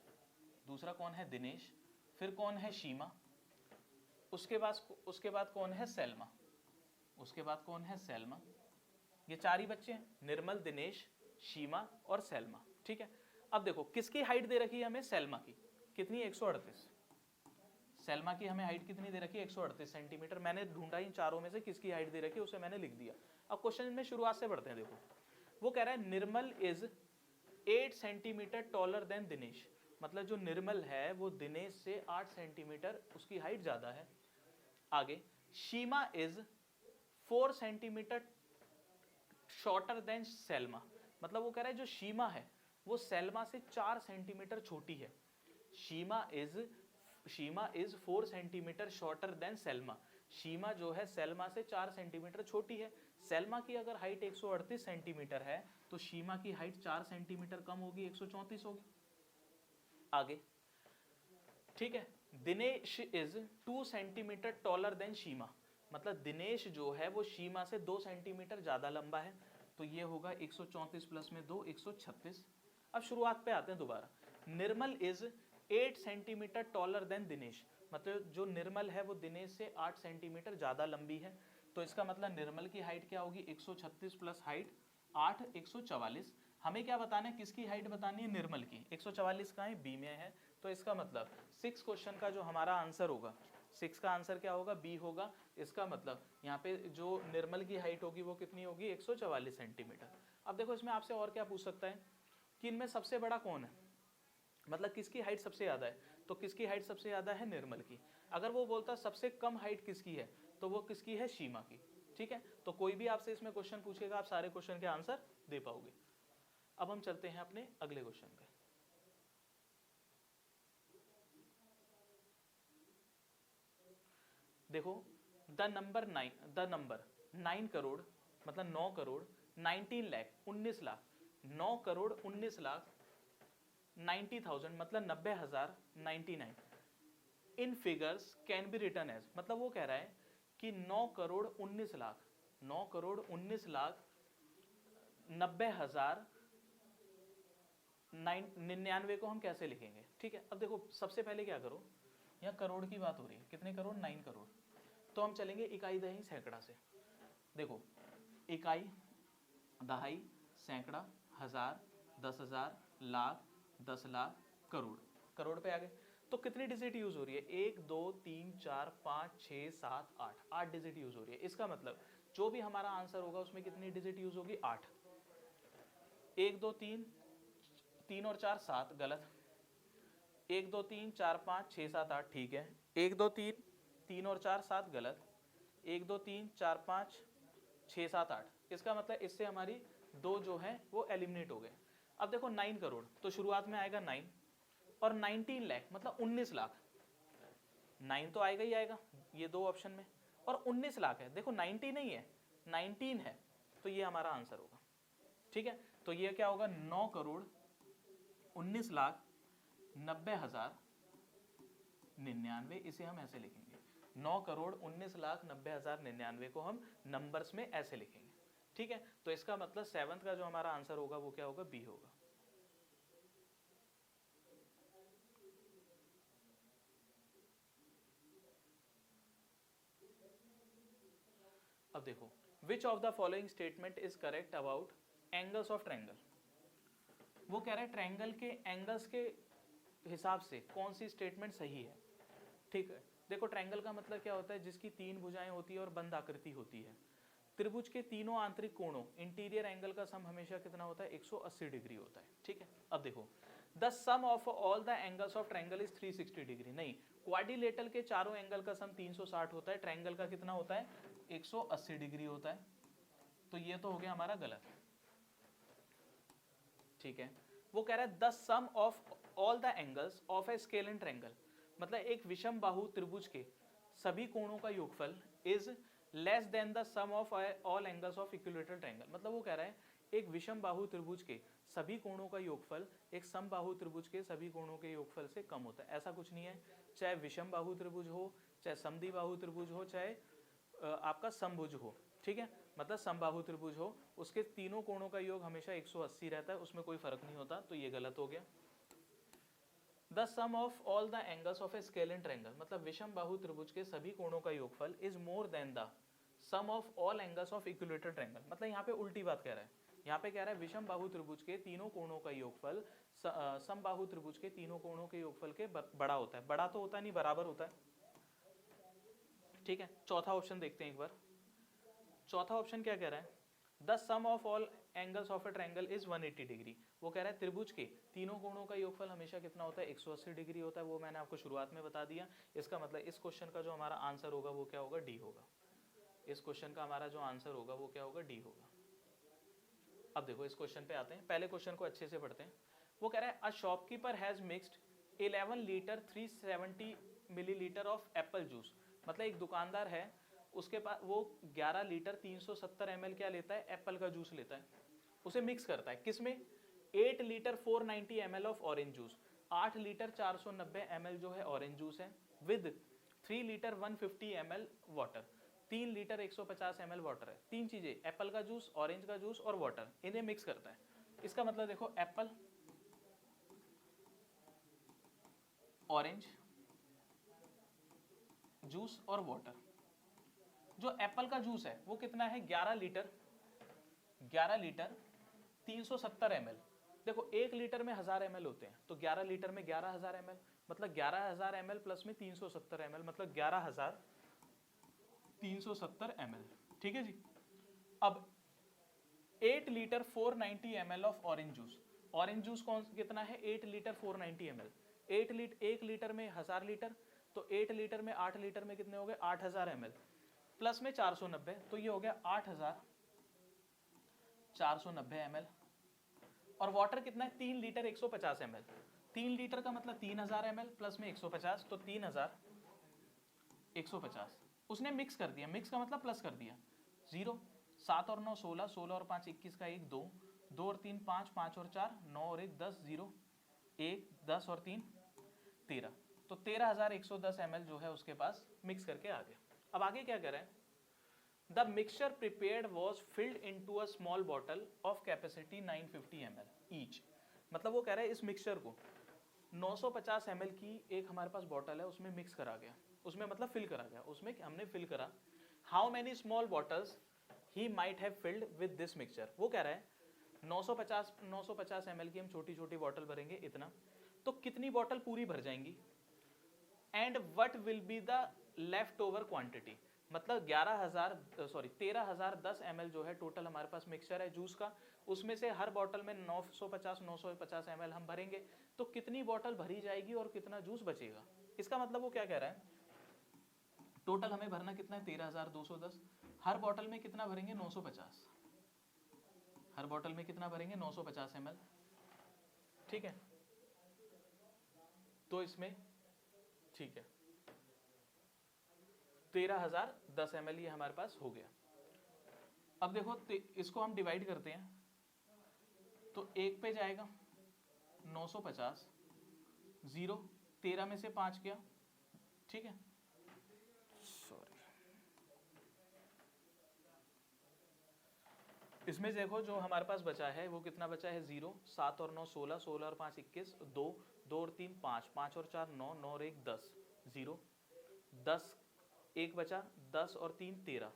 दूसरा कौन है, दिनेश। फिर कौन है, शीमा। उसके बाद कौन है, सेल्मा। उसके बाद कौन है, सेल्मा। ये 4 ही बच्चे हैं, निर्मल, दिनेश, शीमा और सेल्मा, ठीक है। अब देखो किसकी हाइट दे रखी है हमें, सेल्मा की, कितनी, 138। सेल्मा की हमें हाइट कितनी दे रखी है, 138 सेंटीमीटर। मैंने ढूंढा इन चारों में से किसकी हाइट दे रखी है, उसे मैंने लिख दिया। अब क्वेश्चन में शुरुआत से पढ़ते हैं। देखो वो कह रहा है Nirmal is 8 centimetre taller than Dinesh, मतलब जो निर्मल है वो दिनेश से 8 सेंटीमीटर उसकी हाइट ज्यादा है। आगे Sheema is 4 centimetre shorter than Selma, मतलब वो कह रहा है जो शीमा है वो सेल्मा से 4 सेंटीमीटर छोटी है। Sheema is 4 centimetre shorter than Selma, Sheema जो है सेल्मा से 4 सेंटीमीटर छोटी है। सेल्मा की अगर हाइट 138 सेंटीमीटर है तो शीमा की हाइट 4 सेंटीमीटर कम होगी, 134 होगी। आगे ठीक है, Dinesh is 2 centimetre taller than Sheema, मतलब दिनेश जो है वो शीमा से 2 सेंटीमीटर ज्यादा लंबा है, तो ये होगा 134 प्लस में 2, 136। अब शुरुआत पे आते हैं दोबारा। Nirmal is 8 centimetre taller than Dinesh, मतलब जो निर्मल है वो दिनेश से 8 सेंटीमीटर ज्यादा लंबी है, तो इसका मतलब निर्मल की हाइट क्या होगी, 136 प्लस हाइट 8, 144। हमें क्या बताना है, किसकी हाइट बतानी है, निर्मल की। 144 कहाँ है, बी में है, तो इसका मतलब 6 क्वेश्चन का जो हमारा आंसर होगा, 6 का आंसर क्या होगा, बी होगा। इसका मतलब यहाँ पे जो निर्मल की हाइट होगी वो कितनी होगी, 144 सेंटीमीटर। अब देखो इसमें आपसे और क्या पूछ सकता है कि इनमें सबसे बड़ा कौन है, मतलब किसकी हाइट सबसे ज़्यादा है, तो किसकी हाइट सबसे ज़्यादा है, निर्मल की। अगर वो बोलता सबसे कम हाइट किसकी है, तो वो किसकी है, शीमा की। ठीक है, तो कोई भी आपसे इसमें क्वेश्चन पूछेगा आप सारे क्वेश्चन के आंसर दे पाओगे। अब हम चलते हैं अपने अगले क्वेश्चन पे। देखो द नंबर 9 करोड़, मतलब 9 करोड़ 19 लाख 19 लाख 9 करोड़ 19 लाख 90,000 मतलब 90,000 99 in figures can be written as, मतलब वो कह रहा है कि 9 करोड़ 19 लाख 90,99 को हम कैसे लिखेंगे। ठीक है, अब देखो सबसे पहले क्या करो, यहाँ करोड़ की बात हो रही है, कितने करोड़, 9 करोड़, तो हम चलेंगे इकाई दहाई सैकड़ा से। देखो इकाई दहाई सैकड़ा हजार 10,000 लाख 10 लाख करोड़, करोड़ पे आ गए तो कितनी डिजिट यूज हो रही है, 1 2 3 4 5 6 7 8, 8 डिजिट यूज हो रही है। इसका मतलब जो भी हमारा आंसर होगा उसमें कितनी डिजिट यूज होगी, 8। 1 2 3 3 और 4 7 गलत, 1 2 3 4 5 6 7 8 ठीक है, 1 2 3 3 और 4 7 गलत, 1 2 3 4 5 6 7 8, इसका मतलब इससे हमारी 2 जो है वो एलिमिनेट हो गए। अब देखो 9 करोड़ तो शुरुआत में आएगा 9 और 19 लाख मतलब 19 लाख, 9 तो आएगा ही आएगा ये 2 ऑप्शन में, और 19 लाख है, देखो 90 नहीं है 19 है, तो ये हमारा आंसर होगा। ठीक है, तो ये क्या होगा, 9 करोड़ 19 लाख 90,099, इसे हम ऐसे लिखेंगे, 9 करोड़ 19 लाख 90,099 को हम नंबर्स में ऐसे लिखेंगे। ठीक है, तो इसका मतलब 7th का जो हमारा आंसर होगा वो क्या होगा, बी होगा। अब देखो विच of the following statement is correct about angles of triangle, वो कह रहा है ट्रायंगल के एंगल्स के हिसाब से कौन सी स्टेटमेंट सही है। ठीक है, देखो ट्रायंगल का मतलब क्या होता है, जिसकी 3 भुजाएं होती है और बंद आकृति होती है। त्रिभुज के तीनों आंतरिक कोणों इंटीरियर एंगल का सम हमेशा कितना होता है 180 डिग्री होता है। ठीक है, अब देखो the sum of all the angles of triangle is 360 degree, नहीं क्वाड्रिलेटरल के चारों एंगल का सम 360 होता है, ट्रायंगल का कितना होता है 180 डिग्री होता है। तो ये तो हो गया हमारा गलत। ठीक है, वो कह रहा है the sum of all the angles of a scalene triangle, मतलब एक विषम बाहु त्रिभुज के सभी कोणों का योगफल is less than the sum of all angles of equilateral triangle, मतलब वो कह रहा है एक विषम बाहु त्रिभुज के सभी कोणों का योगफल एक समबाहु त्रिभुज के सभी कोणों के योगफल से कम होता है। ऐसा कुछ नहीं है, चाहे विषम बाहु त्रिभुज हो, चाहे समद्विबाहु त्रिभुज हो, चाहे आपका समभुज हो। ठीक है, मतलब समबाहु त्रिभुज हो, उसके तीनों कोणों का योग हमेशा 180 रहता है, उसमें कोई फर्क नहीं होता। तो ये गलत हो गया। The sum of all the angles of a scalene triangle, मतलब विषम बाहु त्रिभुज के सभी कोणों का योगफल is more than the sum of all angles of equilateral triangle, मतलब यहाँ पे उल्टी बात कह रहा है। यहाँ पे कह रहा है विषम बाहु त्रिभुज के तीनों कोणों का योगफल समबाहु त्रिभुज के तीनों कोणों के योगफल के बड़ा होता है। बड़ा तो होता नहीं, बराबर होता है। ठीक है, चौथा ऑप्शन देखते हैं एक बार। चौथा ऑप्शन क्या कह रहा है, the sum of all angles of a triangle is 180 degree. वो कह रहा है त्रिभुज के तीनों कोणों का योगफल हमेशा कितना होता है 180 डिग्री होता है। वो मैंने आपको शुरुआत में बता दिया। इसका मतलब इस क्वेश्चन का जो हमारा आंसर होगा वो क्या होगा, डी होगा। इस क्वेश्चन का हमारा जो आंसर होगा वो क्या होगा, डी होगा। अब देखो इस क्वेश्चन पे आते हैं, पहले क्वेश्चन को अच्छे से पढ़ते हैं। वो कह रहा है a shopkeeper has mixed 11 litre 370 millilitre of Apple juice, मतलब एक दुकानदार है, उसके पास वो 11 लीटर 370 ml क्या लेता है, एप्पल का जूस लेता है, उसे मिक्स करता है किसमें, 8 litre 490 ml of orange juice, 8 litre 490 ml जो है ऑरेंज जूस है, with 3 litre 150 ml water, 3 litre 150 ml water है। तीन चीजें, एप्पल का जूस, ऑरेंज का जूस और वाटर, इन्हें मिक्स करता है। इसका मतलब देखो एप्पल, ऑरेंज जूस और वाटर। जो एप्पल का जूस है वो कितना है, 11 लीटर 370 ml। देखो 1 लीटर में 1000 ml होते हैं, तो 11 लीटर में 11,000 ml, मतलब 11,000 ml प्लस में 370 ml, मतलब 11,370 ml। ठीक है जी। अब 8 litre 490 ml of orange juice, orange juice कौन कितना है, 8 लीटर 490 ml। 1 लीटर में 1000 लीटर, तो 8 लीटर में 8 लीटर में कितने हो गए 8000 ml, प्लस में 490, तो ये हो गया 8490 ml। और वाटर कितना है, 3 लीटर 150 ml। 3 लीटर का मतलब 3000 ml प्लस में 150, तो 3150। उसने मिक्स कर दिया, मिक्स का मतलब प्लस कर दिया, 0 7 और 9 16, 16 और 5 21 का 1 2, 2 और 3 5, 5 और 4 9 और 1 10, 0 1 10 और 3 13, तो 13110 ml जो है उसके पास मिक्स करके आ गया। अब आगे क्या कर रहे हैं, the mixture prepared was filled into a small bottle of capacity 950 ml each, मतलब वो कह रहा है इस मिक्सचर को 950 ml की एक हमारे पास बॉटल है, उसमें मिक्स करा गया, उसमें मतलब फिल करा गया, उसमें हमने फिल करा। How many small bottles he might have filled with this mixture. वो कह रहा है 950 ml की हम छोटी छोटी बॉटल भरेंगे इतना, तो कितनी बॉटल पूरी भर जाएंगी, and what will be the left over quantity, मतलब 13,010 ml जो है टोटल हमारे पास मिक्सचर है जूस का, उसमें से हर बॉटल में 950 ml हम भरेंगे, तो कितनी बॉटल भरी जाएगी और कितना जूस बचेगा। इसका मतलब वो क्या कह रहा है, टोटल हमें भरना कितना है 13,210, हर बॉटल में कितना भरेंगे 950, हर बॉटल में कितना भरेंगे 950 ml। ठीक है, तो इसमें ठीक है 13,010 ml ये हमारे पास हो गया। अब देखो इसको हम डिवाइड करते हैं, तो एक पे जाएगा 950, 0 13 में से 5 गया, ठीक है, सॉरी, इसमें देखो जो हमारे पास बचा है वो कितना बचा है, 0 7 और 9 16, 16 और 5 21, 2 2 और 3 5, 5 और 4 9, 9 और 1 10, 0 10 एक बचा, 10 और 3 13,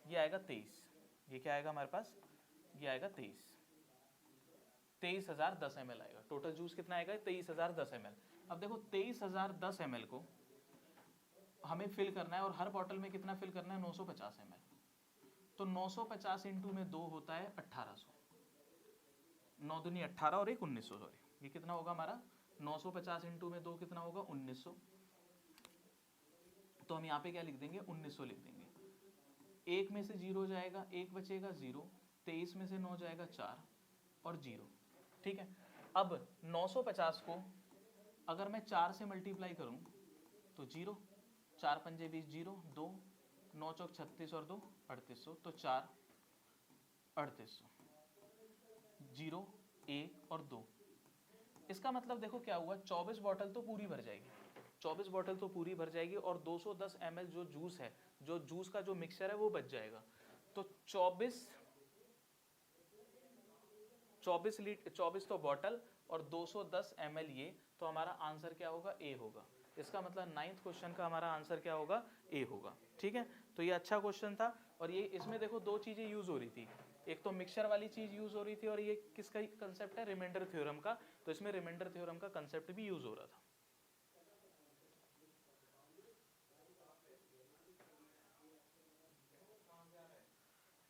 ये आएगा 23। ये क्या आएगा हमारे पास, ये आएगा 23,010 ml आएगा। टोटल जूस कितना आएगा 23,010 ml। अब देखो 23,010 ml को हमें फिल करना है और हर बॉटल में कितना फिल करना है 950 ml, तो 950 इंटू में 2 होता है 1800, 9 दूनी 18 और 1 1900, सॉरी ये कितना होगा हमारा 950 इंटू में 2 कितना होगा 1900, तो हम यहाँ पे क्या लिख देंगे 1900 लिख देंगे। एक में से 0 जाएगा, एक बचेगा 0, 23 में से 9 जाएगा 4 और 0, ठीक है। अब 950 को अगर मैं 4 से मल्टीप्लाई करूं तो 0, 4 पंजे 20, 0 2, 9 चौक 36 और 2 3800, तो 4 3800, 0 1 और 2। इसका मतलब देखो क्या हुआ, 24 बॉटल तो पूरी भर जाएगी, 24 बॉटल तो पूरी भर जाएगी और 210 ml जो जूस है, जो जूस का जो मिक्सचर है वो बच जाएगा। तो 24 तो बॉटल और 210 ml ये, तो हमारा आंसर क्या होगा ए होगा। इसका मतलब 9th क्वेश्चन का हमारा आंसर क्या होगा ए होगा, ठीक है। तो ये अच्छा क्वेश्चन था और ये इसमें देखो दो चीजें यूज हो रही थी, एक तो मिक्सचर वाली चीज यूज हो रही थी और ये किसका कंसेप्ट है, रिमाइंडर थ्योरम का, तो इसमें रिमाइंडर थ्योरम का कंसेप्ट भी यूज हो रहा था।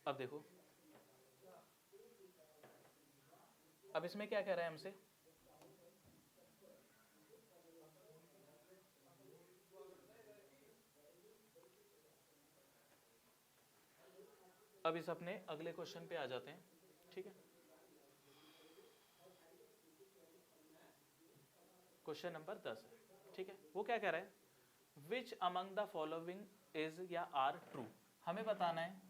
अब देखो, अब इसमें क्या कह रहा है हमसे, अब इस अपने अगले क्वेश्चन पे आ जाते हैं, ठीक है। क्वेश्चन नंबर 10 है, ठीक है। वो क्या कह रहा है, which among the following is या आर ट्रू। हमें बताना है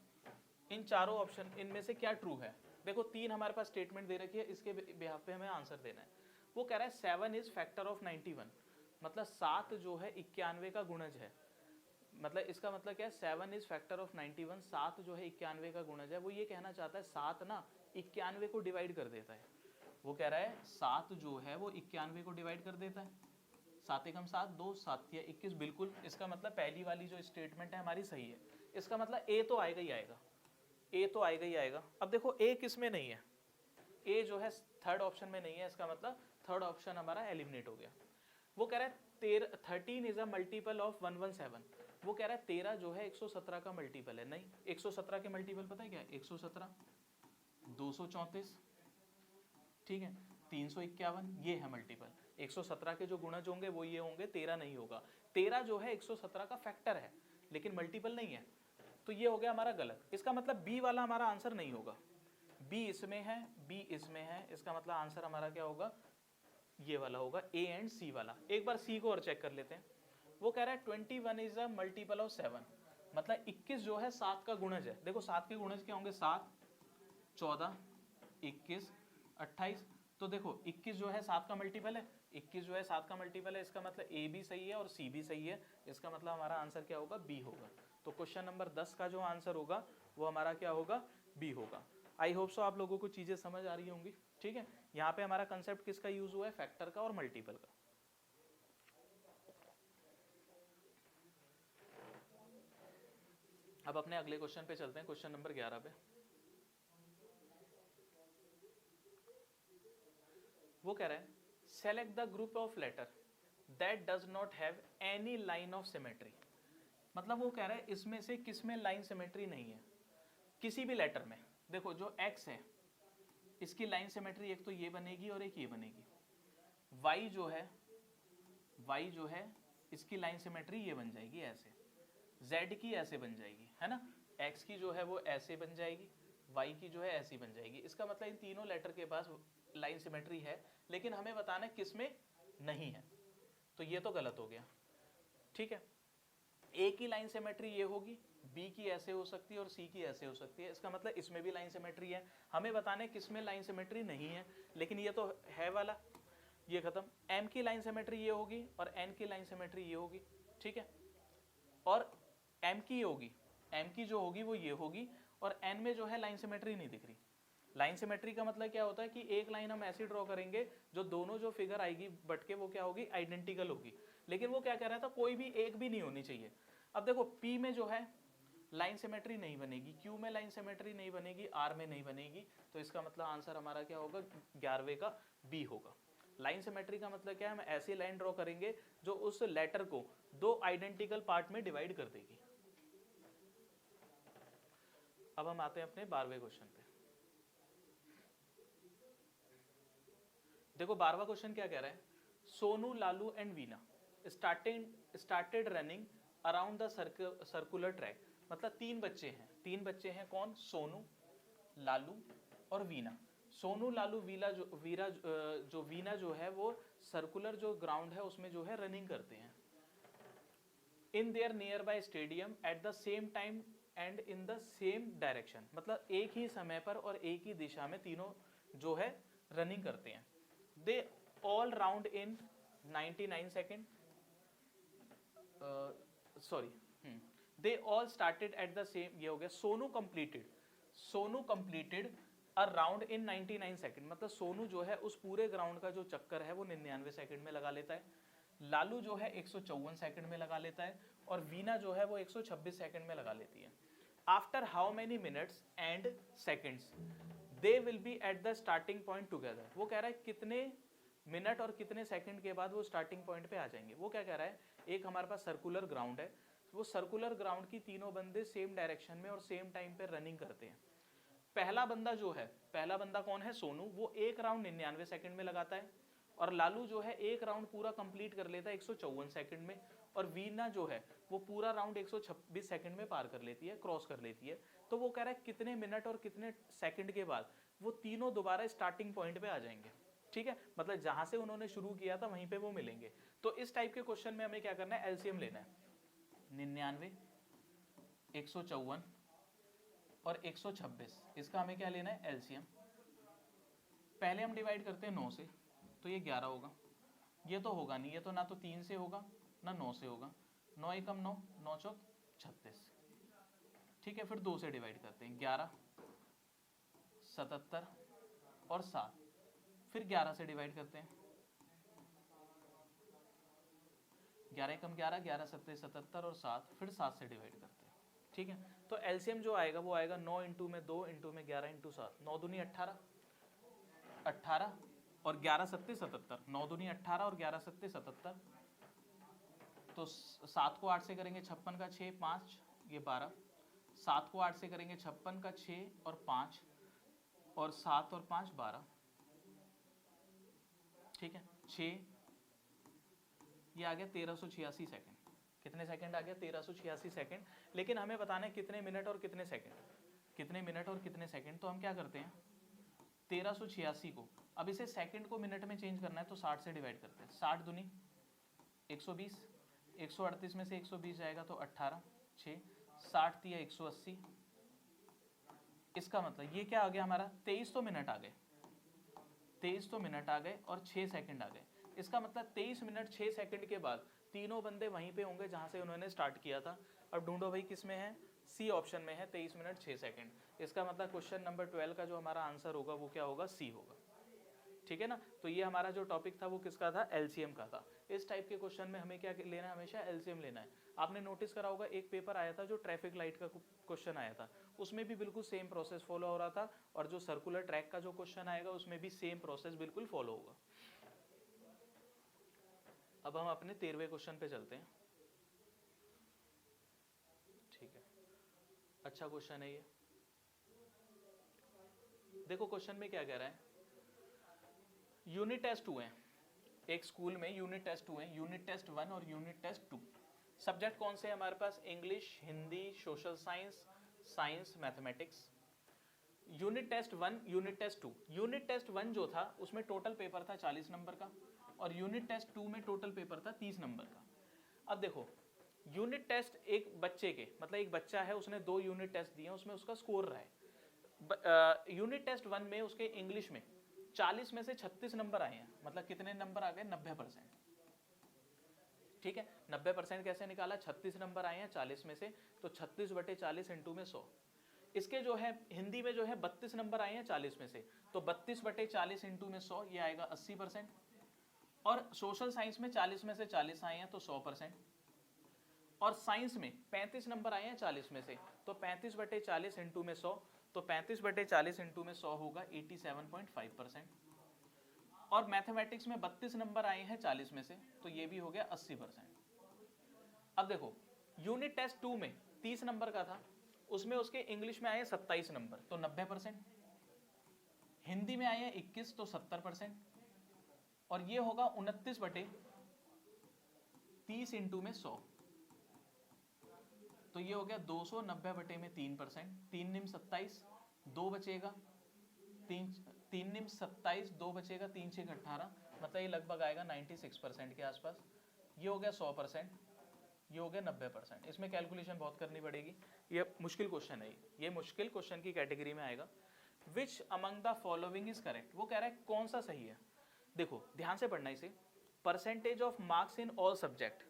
इन चारों ऑप्शन इनमें से क्या ट्रू है। देखो 3 हमारे पास स्टेटमेंट दे रखी है, इसके बिहाफ पे हमें आंसर देना है। वो कह रहा है 7 इज फैक्टर ऑफ 91, मतलब 7 जो है 91 का गुणज है। मतलब इसका मतलब क्या है, 7 इज फैक्टर ऑफ 91, 7 जो है 91 का गुणज है। वो ये कहना चाहता है 7 ना 91 को डिवाइड कर देता है। वो कह रहा है 7 जो है वो 91 को डिवाइड कर देता है। 7 एकम 7, 2 7 या 21, बिल्कुल। इसका मतलब पहली वाली जो स्टेटमेंट है हमारी सही है। इसका मतलब ए तो आएगा ही आएगा, ए तो आएगा ही आएगा। अब देखो ए किस में नहीं है, ए जो है थर्ड ऑप्शन में नहीं है, इसका मतलब थर्ड ऑप्शन हमारा एलिमिनेट हो गया। वो कह रहा है 13 इज अ मल्टीपल ऑफ 117। वो कह रहा है 13 जो है 117 का मल्टीपल है। नहीं, 117 के मल्टीपल पता है क्या है, 117, 234, ठीक है, 351, ये है मल्टीपल। 117 के जो गुणज होंगे वो ये होंगे, 13 नहीं होगा। 13 जो है 117 का फैक्टर है लेकिन मल्टीपल नहीं है, तो ये हो गया हमारा गलत। इसका मतलब बी वाला हमारा आंसर नहीं होगा। बी इसमें है, बी इसमें है, इसका मतलब आंसर हमारा क्या होगा, ये वाला होगा, ए एंड सी वाला। एक बार सी को और चेक कर लेते हैं। वो कह रहा है 21 इज अ मल्टीपल ऑफ 7, मतलब 21 जो है 7 का गुणज है। देखो 7 के गुणज क्या होंगे, 7, 14, 21, 28। तो देखो 21 जो है 7 का मल्टीपल है, 21 जो है 7 का मल्टीपल है। इसका मतलब ए भी सही है और सी भी सही है। इसका मतलब हमारा आंसर क्या होगा, बी होगा। तो क्वेश्चन नंबर 10 का जो आंसर होगा वो हमारा क्या होगा, बी होगा। आई होप सो आप लोगों को चीजें समझ आ रही होंगी, ठीक है। यहाँ पे हमारा कंसेप्ट किसका यूज हुआ है, फैक्टर का और मल्टीपल का। अब अपने अगले क्वेश्चन पे चलते हैं, क्वेश्चन नंबर 11 पे। वो कह रहा है select the group of letter that does not have any line of symmetry. मतलब वो कह रहा है इसमें से किसमें लाइन सिमेट्री नहीं है, किसी भी लेटर में। देखो जो x है इसकी लाइन सिमेट्री एक तो ये बनेगी और एक ये बनेगी। y जो है इसकी लाइन सिमेट्री ये बन जाएगी ऐसे, z की ऐसे बन जाएगी, है ना। x की जो है वो ऐसे बन जाएगी, y की जो है ऐसी बन जाएगी। इसका मतलब इन तीनों लेटर के पास लाइन सिमेट्री है, लेकिन हमें बताना है किसमें नहीं है। तो ये तो गलत हो गया, ठीक है। ए की लाइन सिमेट्री ये होगी, बी की ऐसे हो सकती है और सी की ऐसे हो सकती है। इसका मतलब इसमें भी लाइन सिमेट्री है। हमें बताना है किसमें लाइन सिमेट्री नहीं है, लेकिन ये तो है वाला, ये खत्म। एम की लाइन सिमेट्री ये होगी और एन की लाइन सिमेट्री ये होगी, ठीक है। और एम की होगी, एम की जो होगी वो ये होगी, और एन में जो है लाइन सिमेट्री नहीं दिख रही। लाइन सिमेट्री का मतलब क्या होता है कि एक लाइन हम ऐसी ड्रॉ करेंगे जो दोनों जो फिगर आएगी बट के वो क्या होगी, आइडेंटिकल होगी। लेकिन वो क्या कह रहा था, कोई भी एक भी नहीं होनी चाहिए। अब देखो P में जो है लाइन सिमेट्री नहीं बनेगी, Q में लाइन सिमेट्री नहीं बनेगी, R में नहीं बनेगी। तो इसका मतलब आंसर हमारा क्या होगा, 11वें का B होगा। लाइन सिमेट्री का मतलब क्या है, हम ऐसी लाइन ड्रॉ करेंगे जो उस लेटर को दो आइडेंटिकल पार्ट में डिवाइड कर देगी। अब हम आते हैं अपने 12वें क्वेश्चन पे। देखो 12वां क्वेश्चन क्या कह रहा है, Sonu, Lalu and Veena started running around the circular track. मतलब तीन बच्चे हैं कौन, सोनू, लालू और वीना। सोनू, लालू, वीना जो है वो सर्कुलर जो ग्राउंड है उसमें जो है रनिंग करते हैं in their near by stadium at the same time and in the same direction. मतलब एक ही समय पर और एक ही दिशा में तीनों जो है रनिंग करते हैं। They all round in 99 second, sorry, they all started at the same, ये हो गया। Sonu completed a round in 99 second. मतलब सोनू जो है उस पूरे ग्राउंड का जो चक्कर है वो 99 सेकेंड में लगा लेता है। लालू जो है 154 सेकंड में लगा लेता है और वीना जो है वो 126 सेकंड में लगा लेती है। After how many minutes and seconds they will be at the starting point together. वो कह रहा है कितने मिनट और कितने सेकंड के बाद वो स्टार्टिंग पॉइंट पे आ जाएंगे। वो क्या कह रहा है, एक हमारे पास सर्कुलर ग्राउंड है, वो सर्कुलर ग्राउंड की तीनों बंदे सेम डायरेक्शन में और सेम टाइम पे रनिंग करते हैं। पहला बंदा कौन है, सोनू, वो एक राउंड 99 सेकंड में लगाता है और लालू जो है एक राउंड पूरा कंप्लीट कर लेता है 154 सेकंड में, और वीना जो है वो पूरा राउंड 126 सेकंड में पार कर लेती है, क्रॉस कर लेती है। तो वो कह रहा है कितने मिनट और कितने सेकंड के बाद वो तीनों दोबारा स्टार्टिंग पॉइंट पे आ जाएंगे। ठीक है, मतलब जहां से उन्होंने शुरू किया था वहीं पे वो मिलेंगे। तो इस टाइप के क्वेश्चन में हमें क्या करना है, एलसीएम लेना है। 99, 154 और 126, इसका हमें क्या लेना है, एलसीएम। पहले हम डिवाइड करते हैं 9 से, तो ये 11 होगा। ये तो होगा नहीं, ये तो ना तो 3 से होगा ना 9 से होगा। 9 एकम 9, 9 चौक 36। ठीक है, फिर 2 से डिवाइड करते हैं, 11, 77 और 7। फिर 11 से डिवाइड करते हैं, 11 एकम 11, 11 सत्ते 77 और 7। फिर 7 से डिवाइड करते हैं। ठीक है, तो एलसीएम जो आएगा वो आएगा 9 इंटू में 2 इंटू में 11 इंटू 7, 9 दूनी 18, 18 और 11 सत्ते 77, 9 दूनी 18 और 11 सत्ते 77। तो 7 को 8 से करेंगे 56 का 6, 5, ये 12। 7 को 8 से करेंगे 56 का 6 और 5, और 7 और 5 12। ठीक है, 6, ये आ गया 1386 सेकंड। कितने सेकंड आ गया, 1386 सेकंड। लेकिन हमें बताना है कितने मिनट और कितने सेकंड, कितने मिनट और कितने सेकंड। तो हम क्या करते हैं, 1386 को, अब इसे सेकंड को मिनट में चेंज करना है तो 60 से डिवाइड करते हैं। 60 दूनी 120, 138 में से 120 जाएगा तो 18, 6, 60 दिया 180। इसका मतलब ये क्या आ गया हमारा, 23 तो मिनट आ गए, 23 तो मिनट आ गए और 6 सेकंड आ गए। इसका मतलब 23 मिनट 6 सेकंड के बाद तीनों बंदे वहीं पे होंगे जहां से उन्होंने स्टार्ट किया था। अब ढूंढो भाई किस में है, सी ऑप्शन में है, 23 मिनट 6 सेकंड। इसका मतलब क्वेश्चन नंबर 12 का जो हमारा आंसर होगा वो क्या होगा, सी होगा। ठीक है ना, तो ये हमारा जो टॉपिक था वो किसका था, एलसीएम का था। इस टाइप के क्वेश्चन में हमें क्या लेना है, हमेशा एलसीएम लेना है। आपने नोटिस करा होगा एक पेपर आया था जो ट्रैफिक लाइट का क्वेश्चन आया था, उसमें भी बिल्कुल सेम प्रोसेस फॉलो हो रहा था, और जो सर्कुलर ट्रैक का जो क्वेश्चन आएगा उसमें भी सेम प्रोसेस बिल्कुल फॉलो होगा। अब हम अपने 13वें क्वेश्चन पे चलते हैं। ठीक है, अच्छा क्वेश्चन है ये। देखो क्वेश्चन में क्या कह रहा है, यूनिट टेस्ट हुए हैं एक स्कूल में, यूनिट टेस्ट हुए हैं, यूनिट टेस्ट 1 और यूनिट टेस्ट 2। सब्जेक्ट कौन से हैं हमारे पास, English, Hindi, social science, science, mathematics. Unit test 1, unit test 2। Unit test 1 जो था उसमें टोटल पेपर था 40 नंबर का, और यूनिट टेस्ट 2 में टोटल पेपर था 30 नंबर का। अब देखो यूनिट टेस्ट एक बच्चे के, मतलब एक बच्चा है उसने 2 यूनिट टेस्ट दिए, उसमें उसका स्कोर रहा है। यूनिट टेस्ट 1 में उसके इंग्लिश में 40 में से 36 नंबर आए हैं, मतलब कितने नंबर आ गए, 90%। ठीक है, 90% कैसे निकाला, 36 नंबर आए हैं 40 में से, तो 36/40 इंटू में 100। इसके जो है हिंदी में जो है 32 नंबर आए हैं 40 में से, तो 32/40 इंटू में 100, ये आएगा 80%। और सोशल साइंस में 40 में से 40 आए हैं तो 100%। और साइंस में 35 नंबर आए हैं 40 में से, तो 35/40 इंटू में 100, तो 35/40 इंटू में 100 होगा 87.5%। और मैथमेटिक्स में 32 नंबर आए हैं 40 में से, तो ये भी हो गया 80%। अब देखो यूनिट टेस्ट 2 में 30 नंबर का था, उसमें उसके इंग्लिश में आए 27 नंबर तो 90%, हिंदी में आए हैं 21 तो 70%, और ये होगा 29/30 इंटू में 100, तो ये हो गया 290/3%, 3 निम 27, 2 बचेगा, 3 निम 27, 2 बचेगा, 3 6 18, मतलब ये लगभग आएगा 96% के आसपास। ये हो गया 100%, ये हो गया 90%। इसमें कैलकुलेशन बहुत करनी पड़ेगी, ये मुश्किल क्वेश्चन है, ये मुश्किल क्वेश्चन की कैटेगरी में आएगा। Which among the following is correct, वो कह रहा है कौन सा सही है। देखो ध्यान से पढ़ना इसे, percentage of marks in all subject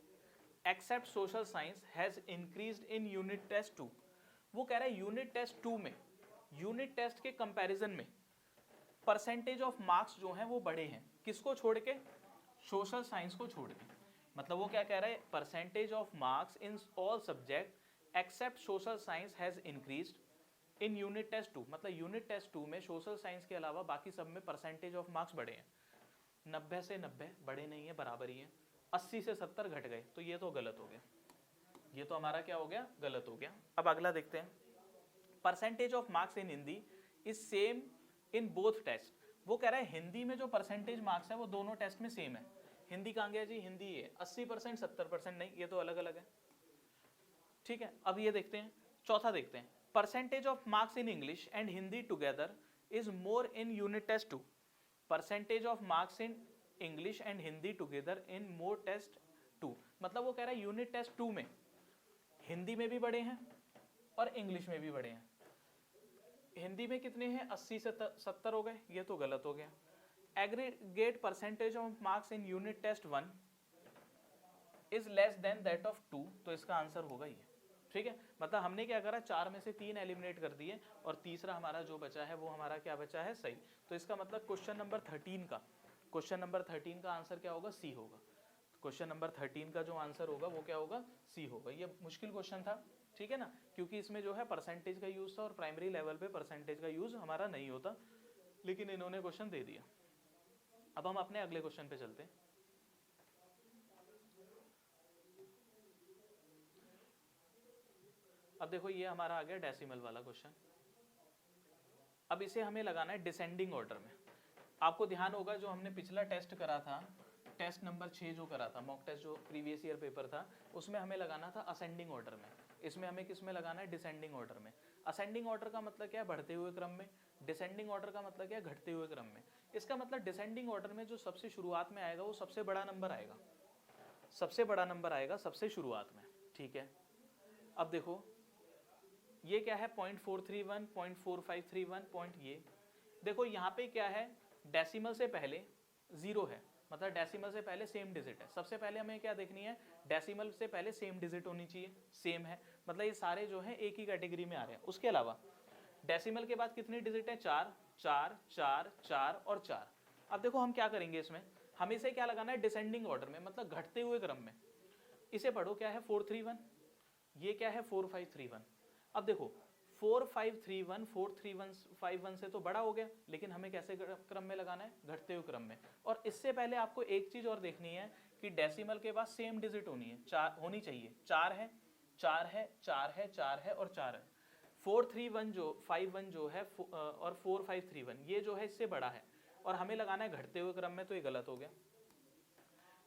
except social science has increased in unit test 2। वो कह रहा है यूनिट टेस्ट 2 में, यूनिट टेस्ट के कंपैरिजन में परसेंटेज ऑफ मार्क्स जो हैं वो बढ़े हैं, किसको छोड़ के, सोशल साइंस को छोड़ के। मतलब वो क्या कह रहा है, percentage of marks in all subject except social science has increased in unit test 2, मतलब यूनिट टेस्ट 2 में सोशल साइंस के अलावा बाकी सब में परसेंटेज ऑफ मार्क्स बढ़े हैं। 90 से 90 बढ़े नहीं है, बराबर ही है। 80 से 70 घट गए, तो ये तो गलत हो गया, ये तो हमारा क्या हो गया, गलत हो गया। अब अगला देखते हैं, percentage of marks in Hindi is same in both test. वो कह रहा है हिंदी में जो परसेंटेज मार्क्स है वो दोनों टेस्ट में सेम है। हिंदी कहाँ गया जी, हिंदी है 80%, 70% नहीं, ये तो अलग अलग है। ठीक है, अब ये देखते हैं, चौथा देखते हैं, percentage of marks in English and Hindi together is more in unit test 2। Percentage of marks in English and Hindi together in more test 2, मतलब वो कह रहा है यूनिट टेस्ट 2 में हिंदी में भी बढ़े हैं और इंग्लिश में भी बढ़े हैं। हिंदी में कितने हैं, 80 से 70 हो गए, ये तो गलत हो गया। Aggregate percentage of marks in unit test 1 is less than that of 2, तो इसका आंसर होगा ये। ठीक है, मतलब हमने क्या करा, 4 में से 3 एलिमिनेट कर दिए और तीसरा हमारा जो बचा है वो हमारा क्या बचा है, सही। तो इसका मतलब क्वेश्चन नंबर 13 का आंसर क्या होगा, सी होगा। क्वेश्चन नंबर 13 का जो आंसर होगा वो क्या होगा, सी होगा। ये मुश्किल क्वेश्चन था, ठीक है ना, क्योंकि इसमें जो है परसेंटेज का यूज था और प्राइमरी लेवल पे परसेंटेज का यूज हमारा नहीं होता, लेकिन इन्होंने क्वेश्चन दे दिया। अब हम अपने अगले क्वेश्चन पे चलते हैं। अब देखो ये हमारा आ गया डेसिमल वाला क्वेश्चन। अब इसे हमें लगाना है डिसेंडिंग ऑर्डर में। आपको ध्यान होगा जो हमने पिछला टेस्ट करा था, टेस्ट नंबर 6 जो करा था, मॉक टेस्ट जो प्रीवियस ईयर पेपर था, उसमें हमें लगाना था असेंडिंग ऑर्डर में। इसमें हमें किस में लगाना है, डिसेंडिंग ऑर्डर में। असेंडिंग ऑर्डर का मतलब क्या है, बढ़ते हुए क्रम में। डिसेंडिंग ऑर्डर का मतलब क्या है, घटते हुए क्रम में। इसका मतलब डिसेंडिंग ऑर्डर में जो सबसे शुरुआत में आएगा वो सबसे बड़ा नंबर आएगा, सबसे बड़ा नंबर आएगा सबसे शुरुआत में। ठीक है, अब देखो ये क्या है, 0.431, 0.4531 पॉइंट, ये देखो यहाँ पे क्या है, डेसिमल से पहले 0 है, मतलब डेसिमल से पहले सेम डिजिट है। सबसे पहले हमें क्या देखनी है, डेसिमल से पहले सेम डिजिट होनी चाहिए, सेम है, मतलब ये सारे जो हैं एक ही कैटेगरी में आ रहे हैं। उसके अलावा डेसिमल के बाद कितनी डिजिट है, 4 4 4 4 और 4। अब देखो हम क्या करेंगे, इसमें हमें इसे क्या लगाना है, डिसेंडिंग ऑर्डर में, मतलब घटते हुए क्रम में। इसे पढ़ो, क्या है 431, ये क्या है 4531। अब देखो 4531 4351 से तो बड़ा हो गया, लेकिन हमें कैसे क्रम में लगाना है, घटते हुए क्रम में। और इससे पहले आपको एक चीज और देखनी है कि डेसिमल के बाद सेम डिजिट होनी है, 4 होनी चाहिए। 4 है 4 है 4 है 4 है और 4 है। 431 जो 51 जो है और 4531 ये जो है इससे बड़ा है और हमें लगाना है घटते हुए क्रम में, तो ये गलत हो गया।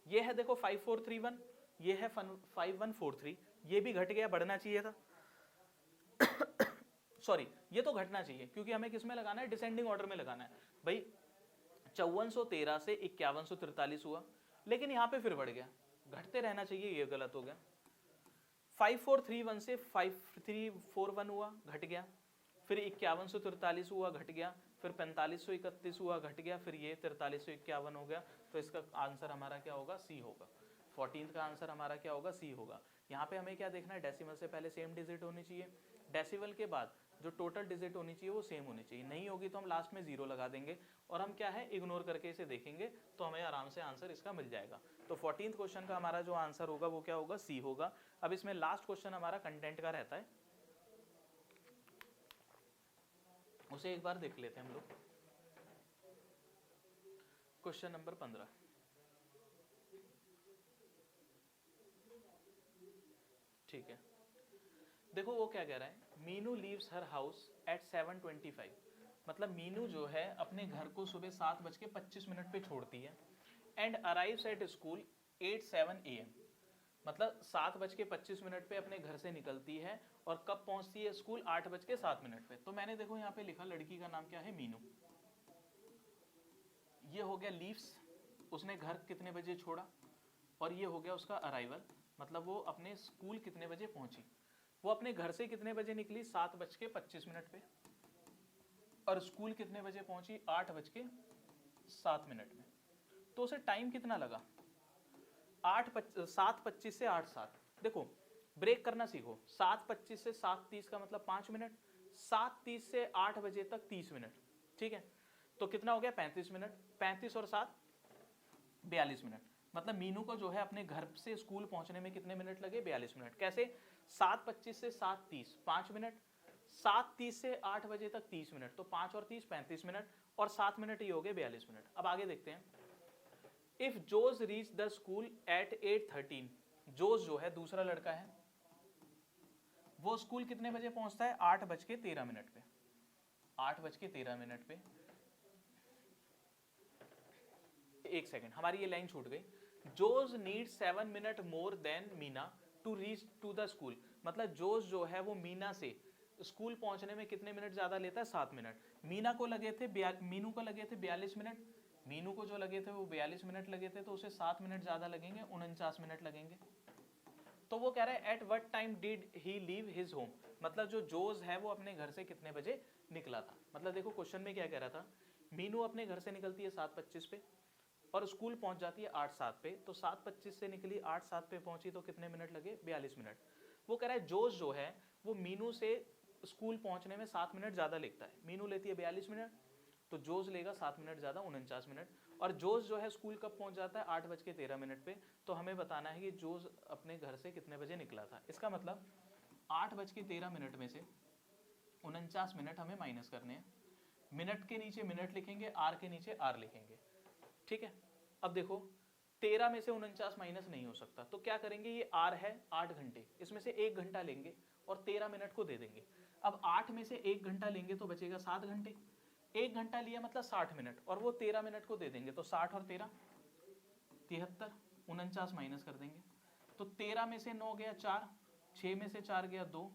ये है देखो 5431, ये है 5143, ये भी घट गया, बढ़ना चाहिए था। सॉरी, ये तो घटना चाहिए, क्योंकि हमें किस में लगाना है, डिसेंडिंग ऑर्डर में लगाना है। भाई 5413 से 5143 हुआ, लेकिन यहाँ पे फिर बढ़ गया, घटते रहना चाहिए, ये गलत हो गया। 5431 से 5341 हुआ, घट गया, फिर 5143 हुआ, घट गया, फिर 4531 हुआ, घट गया, फिर ये 4351 हो गया। तो इसका आंसर हमारा क्या होगा, सी होगा। 14th का आंसर हमारा क्या होगा, सी होगा। यहाँ पे हमें क्या देखना है, डेसिमल से पहले सेम डिजिट होनी चाहिए, डेसिमल के बाद जो टोटल डिजिट होनी चाहिए वो सेम होनी चाहिए। नहीं होगी तो हम लास्ट में 0 लगा देंगे और हम क्या है, इग्नोर करके इसे देखेंगे, तो हमें आराम से आंसर इसका मिल जाएगा। तो 14th क्वेश्चन का हमारा जो आंसर होगा वो क्या होगा, सी होगा। अब इसमें लास्ट क्वेश्चन हमारा कंटेंट का रहता है, उसे एक बार देख लेते हैं हम लोग। क्वेश्चन नंबर 15, ठीक है, देखो वो क्या कह रहा है, Meenu leaves her house at 7:25, मतलब मीनू जो है अपने घर को सुबह 7:25 पे छोड़ती है and arrives at school 8:07 AM, मतलब 7:25 पे अपने घर से निकलती है और कब पहुंचती है स्कूल? 8:07 पे। तो मैंने देखो यहाँ पे लिखा लड़की का नाम क्या है? मीनू। ये हो गया लीव्स, उसने घर कितने बजे छोड़ा, और ये हो गया उसका अराइवल, मतलब वो अपने स्कूल कितने बजे पहुंची। वो अपने घर से कितने बजे निकली? 7:25 पे, और स्कूल कितने बजे पहुंची? 8:07 में। तो उसे टाइम कितना लगा? 7:25 से 8:07। देखो ब्रेक करना सीखो, 7:25 से 7:30 का मतलब 5 मिनट, 7:30 से 8 बजे तक 30 मिनट, ठीक है। तो कितना हो गया? 35 मिनट। 35 और 7 42 मिनट। मतलब मीनू को जो है अपने घर से स्कूल पहुंचने में कितने मिनट लगे? 42 मिनट। कैसे? 7:25 से 7:30 5 मिनट, 7:30 से 8 बजे तक 30 मिनट, तो 5 और 30 35 मिनट, और 7 मिनट ये हो गए 42 मिनट। अब आगे देखते हैं। If Jose reach the school at 8:13, Jose जो है दूसरा लड़का है, वो स्कूल कितने बजे पहुंचता है? 8:13 पे। 8:13 पे। एक सेकंड, हमारी ये लाइन छूट गई। Jose need 7 minute more than Meena to reach to the school, मतलब जोज जो है वो मीना से स्कूल पहुंचने में कितने मिनट ज्यादा लेता है? 7 मिनट। मीनू को लगे थे 42 मिनट, मीनू को जो लगे थे वो 42 मिनट लगे थे, तो उसे 7 मिनट ज्यादा लगेंगे, 49 मिनट लगेंगे। तो वो कह रहा है at what time did he leave his home, मतलब जो जोज है वो अपने घर से कितने बजे निकला था। मतलब देखो क्वेश्चन में क्या कह रहा था, मीनू अपने घर से निकलती है 7:25 पे और स्कूल पहुंच जाती है 8:07 पे, तो 7:25 से निकली 8:07 पे पहुंची, तो कितने मिनट लगे? 42 मिनट। वो कह रहा है जोज जो है वो मीनू से स्कूल पहुंचने में 7 मिनट ज्यादा लेता है, मीनू लेती है 42 मिनट, तो जोज लेगा 7 मिनट ज्यादा 49 मिनट। और जोज जो है स्कूल कब पहुंच जाता है? 8:13 पे। तो हमें बताना है कि जोज अपने घर से कितने बजे निकला था। इसका मतलब 8:13 में से 49 मिनट हमें माइनस करने हैं। मिनट के नीचे मिनट लिखेंगे, आर के नीचे आर लिखेंगे, ठीक है। अब देखो 13 में से 49 माइनस नहीं हो सकता, तो क्या करेंगे? ये आर है 8 घंटे, इसमें से 1 घंटा लेंगे और 13 मिनट को दे देंगे। अब 8 में से 1 घंटा लेंगे तो बचेगा 7 घंटे, 1 घंटा लिया मतलब 60 मिनट, और वो 13 मिनट को दे देंगे, तो 60 और 13 73, 49 माइनस कर देंगे, तो 13 में से 9 गया 4, 6 में से 4 गया 2,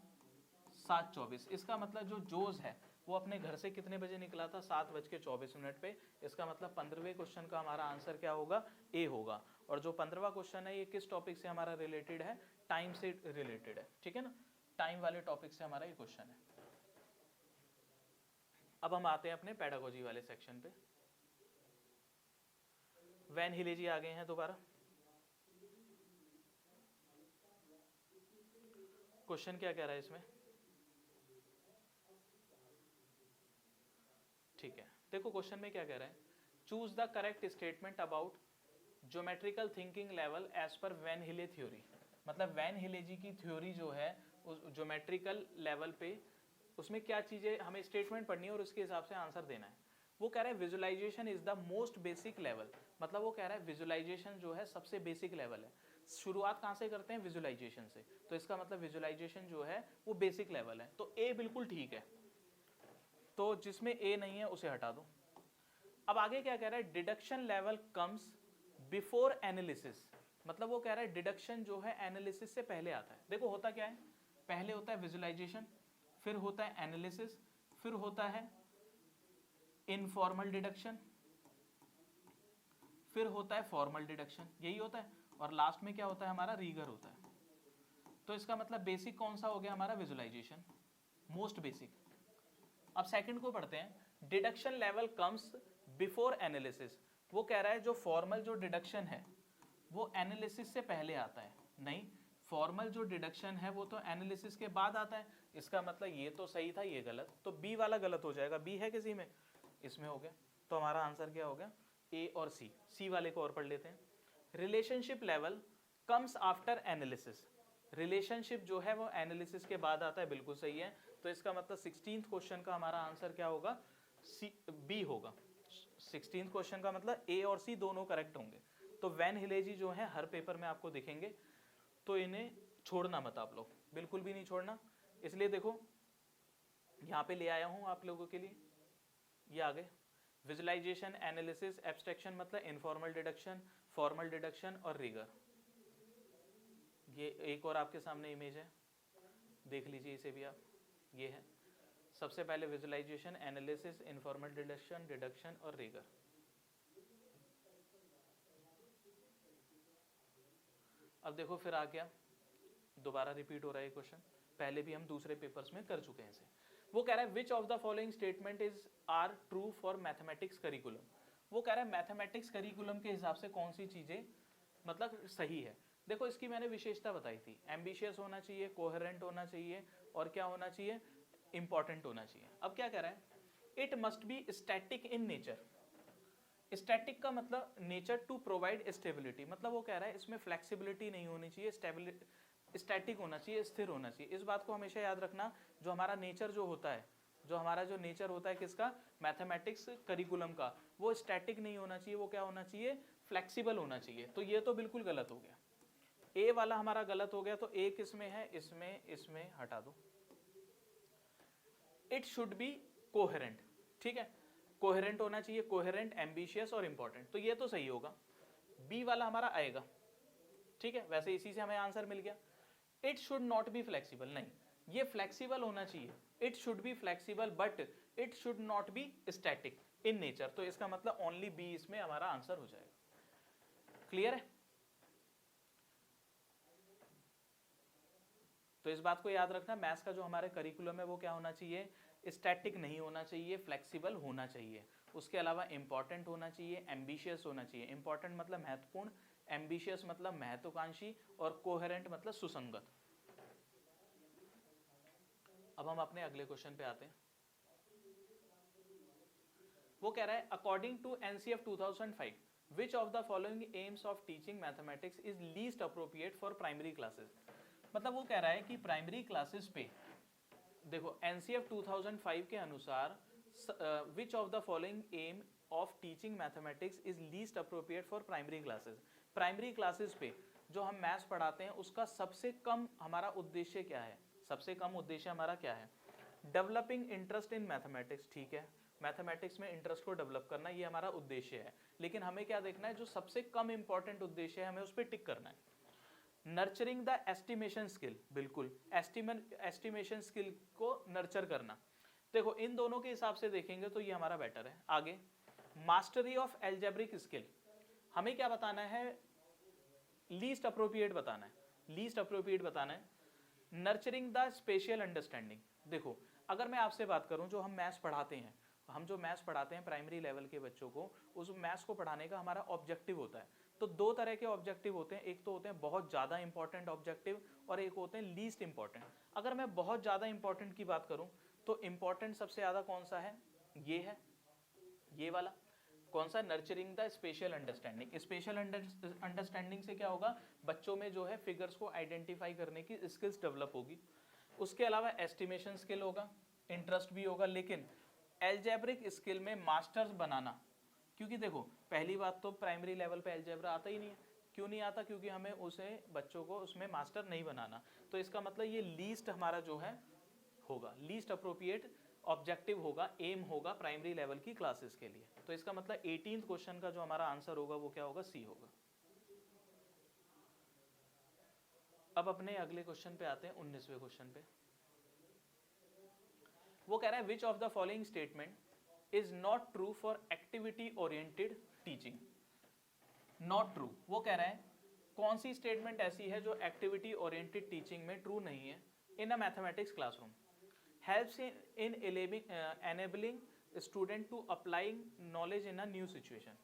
7 24। इसका मतलब जो जोज है वो अपने घर से कितने बजे निकला था? 7:24 पे। इसका मतलब 15वें क्वेश्चन का हमारा आंसर क्या होगा? ए होगा। और जो 15वां क्वेश्चन है ये किस टॉपिक से हमारा रिलेटेड है? टाइम से रिलेटेड है, ठीक है ना, टाइम वाले टॉपिक से हमारा ये क्वेश्चन है। अब हम आते हैं अपने पेडागोजी वाले सेक्शन पे। वैन हिलेजी आ गए हैं दोबारा। क्वेश्चन क्या कह रहा है इसमें? ठीक है, देखो क्वेश्चन में क्या कह रहा है, choose the correct statement about geometrical thinking level as per van Hiele theory. मतलब वैन हिले जी की थ्योरी जो है उस ज्योमेट्रिकल लेवल पे उसमें क्या चीजें हमें स्टेटमेंट पढ़नी है और उसके हिसाब से आंसर देना है। वो कह रहा है visualisation is the most basic level, मतलब वो कह रहा है विजुअलाइजेशन जो है सबसे बेसिक लेवल है। शुरुआत कहाँ से करते हैं? विजुअलाइजेशन से, तो इसका मतलब विजुअलाइजेशन जो है वो बेसिक लेवल है। तो ए बिल्कुल ठीक है, तो जिसमें ए नहीं है उसे हटा दो। अब आगे क्या कह रहा है, deduction level comes before analysis, मतलब वो कह रहा है डिडक्शन जो है एनालिसिस से पहले आता है। देखो होता क्या है, पहले होता है विजुअलाइजेशन, फिर होता है एनालिसिस, फिर होता है इनफॉर्मल डिडक्शन, फिर होता है फॉर्मल डिडक्शन, यही होता है, और लास्ट में क्या होता है हमारा? रीगर होता है। तो इसका मतलब बेसिक कौन सा हो गया हमारा? Visualisation, most basic. अब सेकंड को पढ़ते हैं, deduction level comes before analysis. वो कह रहा है जो फॉर्मल जो डिडक्शन है वो एनालिसिस से पहले आता है, नहीं, फॉर्मल जो डिडक्शन है वो तो एनालिसिस के बाद आता है। इसका मतलब ये तो सही था, ये गलत, तो बी वाला गलत हो जाएगा। बी है किसी में? इसमें हो गया, तो हमारा आंसर क्या हो गया? ए और सी। सी वाले को और पढ़ लेते हैं। Relationship level comes after analysis, relationship जो है वो एनालिसिस के बाद आता है, बिल्कुल सही है। तो इसका मतलब 16th क्वेश्चन का हमारा आंसर क्या होगा? सी, बी होगा। 16th क्वेश्चन का मतलब ए और सी दोनों करेक्ट होंगे। तो वैन हिलेजी जो है हर पेपर में आपको दिखेंगे, तो इन्हें छोड़ना मत आप लोग, बिल्कुल भी नहीं छोड़ना। इसलिए देखो यहाँ पे ले आया हूँ आप लोगों के लिए, ये आ गए। विजुअलाइजेशन, एनालिसिस, एब्स्ट्रैक्शन मतलब इनफॉर्मल डिडक्शन, फॉर्मल डिडक्शन और रिगर। ये एक और आपके सामने इमेज है, देख लीजिए इसे भी आप। ये है सबसे पहले visualisation, analysis, informal deduction, deduction और रिगर। अब देखो फिर आ गया, दोबारा रिपीट हो रहा है क्वेश्चन, पहले भी हम दूसरे पेपर्स में कर चुके हैं इसे। वो कह रहा है which of the following statement is are true for mathematics curriculum. वो कह रहा है मैथमेटिक्स करिकुलम के हिसाब से कौन सी चीजें मतलब सही है। देखो इसकी मैंने विशेषता बताई थी, एम्बिशियस होना चाहिए, कोहेरेंट होना चाहिए और क्या होना चाहिए, इंपॉर्टेंट होना चाहिए। अब क्या कह रहा है, it must be static in nature. Static का मतलब नेचर टू प्रोवाइड स्टेबिलिटी, मतलब वो कह रहा है इसमें फ्लेक्सिबिलिटी नहीं होनी चाहिए, स्टेबिलिटी स्टैटिक होना चाहिए, स्थिर होना चाहिए। इस बात को हमेशा याद रखना, जो हमारा नेचर जो होता है, जो हमारा जो नेचर होता है किसका, मैथमेटिक्स करिकुलम का, वो स्टैटिक नहीं होना चाहिए, वो क्या होना चाहिए, फ्लेक्सिबल होना चाहिए। तो ये तो बिल्कुल गलत हो गया, ए वाला हमारा गलत हो गया। तो ए किसमें है, इसमें हटा दो। इट शुड बी कोहेरेंट, ठीक है, कोहेरेंट होना चाहिए, कोहेरेंट, एम्बिशियस और इंपॉर्टेंट, तो ये तो सही होगा। बी वाला हमारा आएगा, ठीक है, वैसे इसी से हमें आंसर मिल गया। It should not be flexible, नहीं, ये फ्लेक्सिबल होना चाहिए, it should be flexible but it should not be static in nature. तो इसका मतलब ओनली बी इसमें हमारा आंसर हो जाएगा। क्लियर है? तो इस बात को याद रखना, मैथ्स का जो हमारे करिकुलम है वो क्या होना चाहिए, स्टैटिक नहीं होना चाहिए, फ्लेक्सिबल होना चाहिए। उसके अलावा इंपॉर्टेंट होना चाहिए, एम्बिशियस होना चाहिए। इंपॉर्टेंट मतलब महत्वपूर्ण, एम्बिशियस मतलब महत्वाकांक्षी और कोहेरेंट मतलब सुसंगत। अब हम अपने अगले क्वेश्चन पे आते हैं। वो कह रहा है according to NCF 2005 which of the following aims of teaching mathematics is least appropriate for primary classes. मतलब वो कह रहा है कि प्राइमरी क्लासेस पे देखो एनसीएफ 2005 के अनुसार which of the following aim of teaching mathematics is least appropriate for primary classes. Primary classes पे जो हम मैथ्स पढ़ाते हैं उसका सबसे कम हमारा उद्देश्य क्या है, सबसे कम उद्देश्य हमारा क्या है, डेवलपिंग इंटरेस्ट इन मैथमेटिक्स। ठीक है, मैथमेटिक्स में इंटरेस्ट को डेवलप करना ये हमारा उद्देश्य है। लेकिन हमें क्या देखना है, जो सबसे कम इंपॉर्टेंट उद्देश्य है हमें उस पर टिक करना है। नर्चरिंग द एस्टिमेशन स्किल, बिल्कुल एस्टिमेशन स्किल को नर्चर करना। देखो इन दोनों के हिसाब से देखेंगे तो ये हमारा बेटर है। आगे मास्टरी ऑफ एल्जेब्रिक स्किल, हमें क्या बताना है, लीस्ट अप्रोप्रिएट बताना है, लीस्ट अप्रोप्रिएट बताना है। नर्चरिंग द स्पेशल अंडरस्टैंडिंग, देखो अगर मैं आपसे बात करूं, जो हम मैथ्स पढ़ाते हैं, हम जो मैथ्स पढ़ाते हैं प्राइमरी लेवल के बच्चों को, उस मैथ्स को पढ़ाने का हमारा ऑब्जेक्टिव होता है। तो दो तरह के ऑब्जेक्टिव होते हैं, एक तो होते हैं बहुत ज़्यादा इंपॉर्टेंट ऑब्जेक्टिव और एक होते हैं लीस्ट इंपॉर्टेंट। अगर मैं बहुत ज़्यादा इंपॉर्टेंट की बात करूं तो इंपॉर्टेंट सबसे ज़्यादा कौन सा है, ये है, ये वाला। कौन सा, nurturing the special understanding. Special understanding से क्या होगा, बच्चों में जो है फिगर्स को आइडेंटिफाई करने की स्किल्स डेवलप होगी। उसके अलावा एस्टिमेशन स्किल होगा, इंटरेस्ट भी होगा। लेकिन एल्जेब्रिक स्किल में मास्टर्स बनाना, क्योंकि देखो पहली बात तो प्राइमरी लेवल पे एल्जेब्रा आता ही नहीं है। क्यों नहीं आता, क्योंकि हमें उसे बच्चों को उसमें मास्टर नहीं बनाना। तो इसका मतलब ये लीस्ट हमारा जो है होगा, लीस्ट अप्रोप्रिएट ऑब्जेक्टिव होगा, एम होगा प्राइमरी लेवल की क्लासेस के लिए। तो इसका मतलब 18th क्वेश्चन का जो हमारा आंसर होगा वो क्या होगा, सी होगा। अब अपने अगले क्वेश्चन पे आते हैं, 19वें क्वेश्चन पे। वो कह रहा है which of the following statement is not true for activity oriented teaching. Not true, वो कह रहा है कौन सी स्टेटमेंट ऐसी है जो एक्टिविटी ओरिएंटेड टीचिंग में ट्रू नहीं है in a mathematics classroom. helps in enabling student to applying knowledge in a new situation,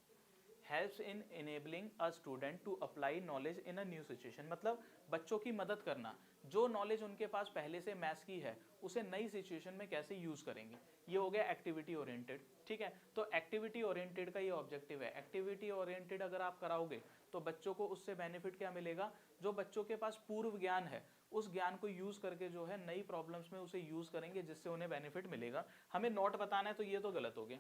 helps in enabling a student to apply knowledge in a new situation, मतलब बच्चों की मदद करना, जो knowledge उनके पास पहले से मैथ्स की है उसे नई सिचुएशन में कैसे यूज करेंगे। ये हो गया एक्टिविटी ओरिएंटेड। ठीक है, तो एक्टिविटी ओरिएंटेड का ये ऑब्जेक्टिव है। एक्टिविटी ओरिएंटेड अगर आप कराओगे तो बच्चों को उससे बेनिफिट क्या मिलेगा, जो बच्चों के पास पूर्व ज्ञान है उस ज्ञान को यूज करके जो है नई प्रॉब्लम्स में उसे यूज करेंगे, जिससे उन्हें बेनिफिट मिलेगा। हमें नोट बताना है तो ये तो गलत हो गया।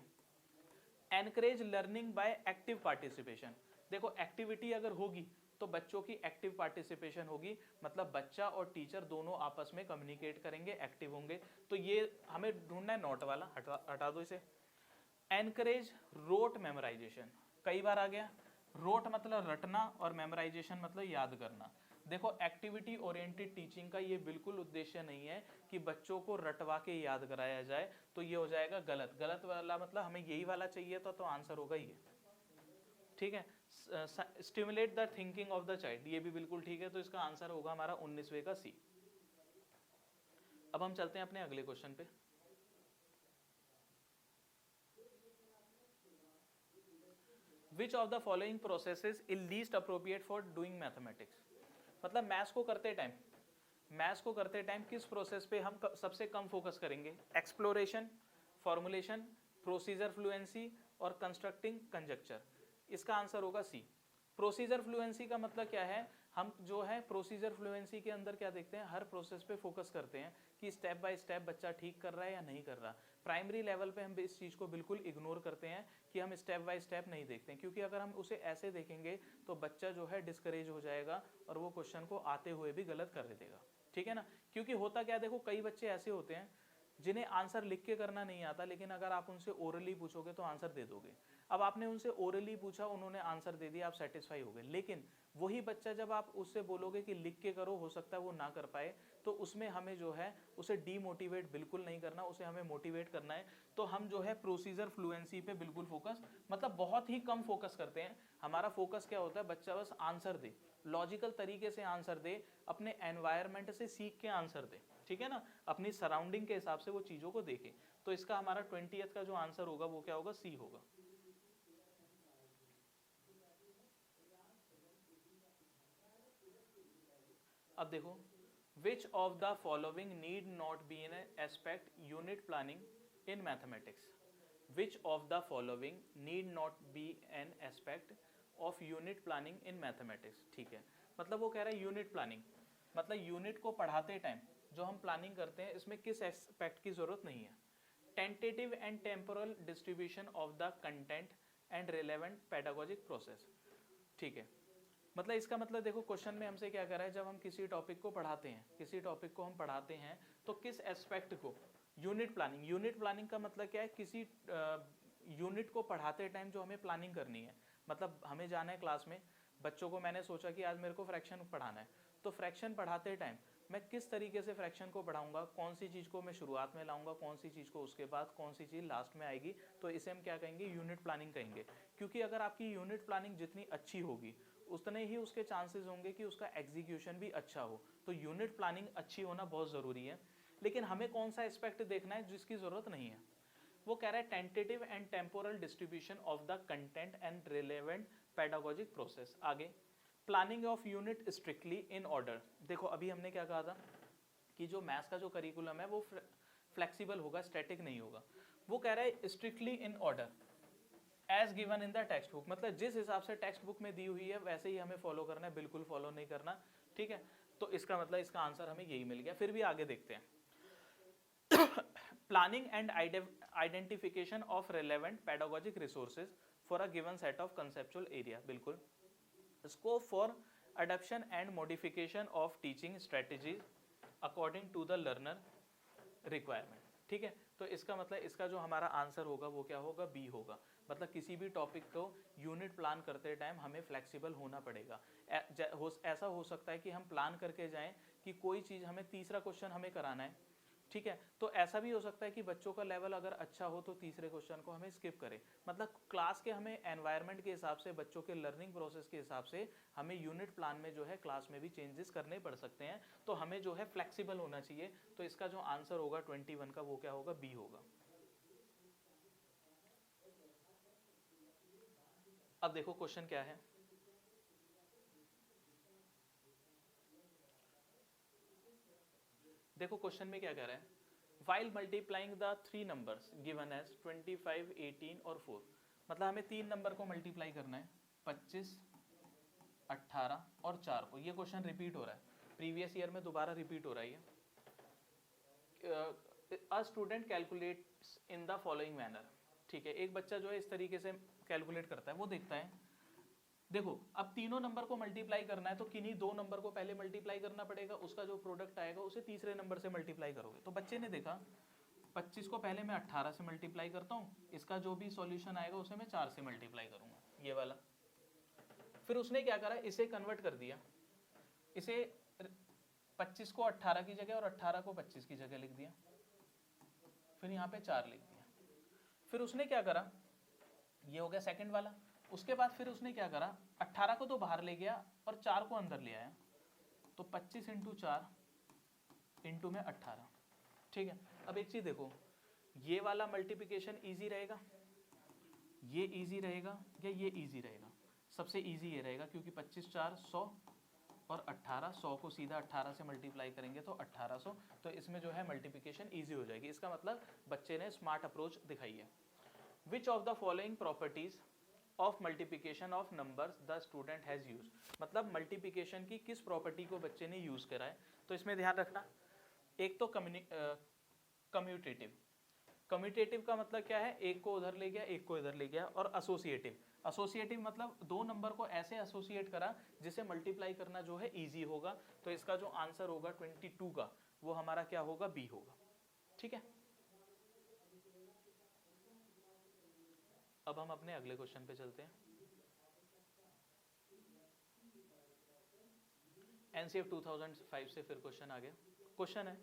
Encourage learning by active participation, देखो एक्टिविटी अगर होगी तो बच्चों की एक्टिव पार्टिसिपेशन होगी, मतलब बच्चा और टीचर दोनों आपस में कम्युनिकेट करेंगे, एक्टिव होंगे। तो ये हमें ढूंढना है नोट वाला, हटा दो इसे। एनकरेज रोट मेमोराइजेशन, कई बार आ गया। रोट मतलब रटना और मेमोराइजेशन मतलब याद करना। देखो एक्टिविटी ओरिएंटेड टीचिंग का ये बिल्कुल उद्देश्य नहीं है कि बच्चों को रटवा के याद कराया जाए, तो ये हो जाएगा गलत। गलत वाला मतलब हमें यही वाला चाहिए था, तो आंसर होगा ये, ठीक है। Stimulate the thinking of the child, ये भी बिल्कुल ठीक है, तो इसका आंसर होगा हमारा 19वें का सी। अब हम चलते हैं अपने अगले क्वेश्चन पे। विच of the following processes is least appropriate for doing mathematics, मतलब मैथ्स को करते टाइम किस प्रोसेस पे हम सबसे कम फोकस करेंगे? एक्सप्लोरेशन, फॉर्मुलेशन, प्रोसीजर फ्लुएंसी और कंस्ट्रक्टिंग कंजक्चर। इसका आंसर होगा सी। प्रोसीजर फ्लुएंसी का मतलब क्या है? हम जो है प्रोसीजर फ्लुएंसी के अंदर क्या देखते हैं, हर प्रोसेस पे फोकस करते हैं कि स्टेप बाय स्टेप बच्चा ठीक कर रहा है या नहीं कर रहा। प्राइमरी लेवल पे हम इस चीज़ को बिल्कुल इग्नोर करते हैं कि हम स्टेप बाय स्टेप नहीं देखते हैं, क्योंकि अगर हम उसे ऐसे देखेंगे तो बच्चा जो है डिस्करेज हो जाएगा और वो क्वेश्चन को आते हुए भी गलत कर देगा, ठीक है ना। क्योंकि होता क्या, देखो कई बच्चे ऐसे होते हैं जिन्हें आंसर लिख के करना नहीं आता, लेकिन अगर आप उनसे ओरली पूछोगे तो आंसर दे दोगे। अब आपने उनसे ओरली पूछा, उन्होंने आंसर दे दिया, आप सेटिस्फाई हो गए। लेकिन वही बच्चा जब आप उससे बोलोगे कि लिख के करो, हो सकता है वो ना कर पाए, तो उसमें हमें जो है उसे डीमोटिवेट बिल्कुल नहीं करना, उसे हमें मोटिवेट करना है। तो हम जो है प्रोसीजर फ्लुएंसी पे बिल्कुल फोकस, मतलब बहुत ही कम फोकस करते हैं। हमारा फोकस क्या होता है, बच्चा बस आंसर दे, लॉजिकल तरीके से आंसर दे, अपने एनवायरनमेंट से सीख के आंसर दे, ठीक है ना, अपनी सराउंडिंग के हिसाब से वो चीज़ों को देखे। तो इसका हमारा 20th का जो आंसर होगा वो क्या होगा, सी होगा। अब देखो, विच of the following need not be in aspect unit planning in mathematics. Which of the following need not be an aspect of unit planning in mathematics, ठीक है। मतलब वो कह रहा है यूनिट प्लानिंग, मतलब यूनिट को पढ़ाते टाइम जो हम प्लानिंग करते हैं इसमें किस एस्पेक्ट की जरूरत नहीं है। Tentative and temporal distribution of the content and relevant pedagogic process, ठीक है। मतलब इसका मतलब देखो क्वेश्चन में हमसे क्या कर रहा है, जब हम किसी टॉपिक को पढ़ाते हैं, किसी टॉपिक को हम पढ़ाते हैं तो किस एस्पेक्ट को, यूनिट प्लानिंग। यूनिट प्लानिंग का मतलब क्या है, किसी यूनिट को पढ़ाते टाइम जो हमें प्लानिंग करनी है। मतलब हमें जाना है क्लास में, बच्चों को मैंने सोचा कि आज मेरे को फ्रैक्शन पढ़ाना है, तो फ्रैक्शन पढ़ाते टाइम मैं किस तरीके से फ्रैक्शन को पढ़ाऊंगा, कौन सी चीज़ को मैं शुरुआत में लाऊंगा, कौन सी चीज़ को उसके बाद, कौन सी चीज़ लास्ट में आएगी, तो इसे हम क्या कहेंगे, यूनिट प्लानिंग कहेंगे। क्योंकि अगर आपकी यूनिट प्लानिंग जितनी अच्छी होगी उतने ही उसके चांसेस होंगे कि उसका एग्जीक्यूशन भी अच्छा हो। तो यूनिट प्लानिंग अच्छी होना बहुत ज़रूरी है। लेकिन हमें कौन सा एस्पेक्ट देखना है जिसकी ज़रूरत नहीं है, वो कह रहा है tentative and temporal distribution of the content and relevant pedagogic process. आगे, planning of unit strictly in order. देखो अभी हमने क्या कहा था कि जो मैथ्स का जो करिकुलम है वो फ्लेक्सिबल होगा, स्टैटिक नहीं होगा। वो कह रहा है strictly in order as given in the textbook, मतलब जिस हिसाब से टेक्स्ट बुक में दी हुई है वैसे ही हमें फॉलो करना है, बिल्कुल फॉलो नहीं करना, ठीक है। तो इसका मतलब इसका आंसर हमें यही मिल गया। फिर भी आगे देखते हैं। Planning and identification of relevant pedagogic resources for a given set of conceptual area, बिल्कुल। Scope for adoption and modification of teaching strategies according to the learner requirement, ठीक है। तो इसका मतलब इसका जो हमारा आंसर होगा वो क्या होगा, बी होगा। मतलब किसी भी टॉपिक को यूनिट प्लान करते टाइम हमें फ्लेक्सिबल होना पड़ेगा। ऐसा हो सकता है कि हम प्लान करके जाएं कि कोई चीज़ हमें तीसरा क्वेश्चन हमें कराना है, ठीक है, तो ऐसा भी हो सकता है कि बच्चों का लेवल अगर अच्छा हो तो तीसरे क्वेश्चन को हमें स्किप करें। मतलब क्लास के हमें एनवायरनमेंट के हिसाब से, बच्चों के लर्निंग प्रोसेस के हिसाब से हमें यूनिट प्लान में जो है क्लास में भी चेंजेस करने पड़ सकते हैं। तो हमें जो है फ्लेक्सिबल होना चाहिए। तो इसका जो आंसर होगा 21 का वो क्या होगा, बी होगा। अब देखो क्वेश्चन क्या है। देखो क्वेश्चन में क्या कह रहा है, while multiplying the three numbers given as 25, 18 और 4, मतलब हमें तीन नंबर को मल्टीप्लाई करना है, 25, 18 और 4 को। ये क्वेश्चन रिपीट हो रहा है, प्रीवियस ईयर में दोबारा रिपीट हो रहा है ये। A student calculates in the following manner, ठीक है। एक बच्चा जो है इस तरीके से कैलकुलेट करता है, वो देखता है देखो अब तीनों नंबर को मल्टीप्लाई करना है तो किन्हीं दो नंबर को पहले मल्टीप्लाई करना पड़ेगा, उसका जो प्रोडक्ट आएगा उसे तीसरे नंबर से मल्टीप्लाई करोगे। तो बच्चे ने देखा 25 को पहले मैं 18 से मल्टीप्लाई करता हूँ, इसका जो भी सॉल्यूशन आएगा उसे मैं 4 से मल्टीप्लाई करूंगा, ये वाला। फिर उसने क्या करा, इसे कन्वर्ट कर दिया, इसे 25 को 18 की जगह और 18 को 25 की जगह लिख दिया, फिर यहाँ पे 4 लिख दिया। फिर उसने क्या करा, ये हो गया सेकंड वाला। उसके बाद फिर उसने क्या करा, 18 को तो बाहर ले गया और 4 को अंदर ले आया, तो 25 इंटू 4 इंटू में 18। ठीक है, अब एक चीज देखो, ये वाला मल्टीप्लिकेशन इजी रहेगा, ये इजी रहेगा या ये इजी रहेगा? सबसे इजी ये रहेगा, क्योंकि 25 4 100 और 18, 100 को सीधा 18 से मल्टीप्लाई करेंगे तो 1800, तो इसमें जो है मल्टीप्लिकेशन इजी हो जाएगी। इसका मतलब बच्चे ने स्मार्ट अप्रोच दिखाई है। Which of the following properties of multiplication of numbers the student has use, मतलब मल्टीप्लिकेशन की किस प्रॉपर्टी को बच्चे ने यूज करा है। तो इसमें ध्यान रखना, एक तो कम्यूटेटिव, कम्यूटेटिव का मतलब क्या है, एक को उधर ले गया एक को इधर ले गया, और एसोसिएटिव, एसोसिएटिव मतलब दो नंबर को ऐसे एसोसिएट करा जिसे मल्टीप्लाई करना जो है इजी होगा। तो इसका जो आंसर होगा 22 का, वो हमारा क्या होगा, बी होगा। ठीक है, अब हम अपने अगले क्वेश्चन पे चलते हैं। एनसीएफ 2005 से फिर क्वेश्चन आ गया। क्वेश्चन है,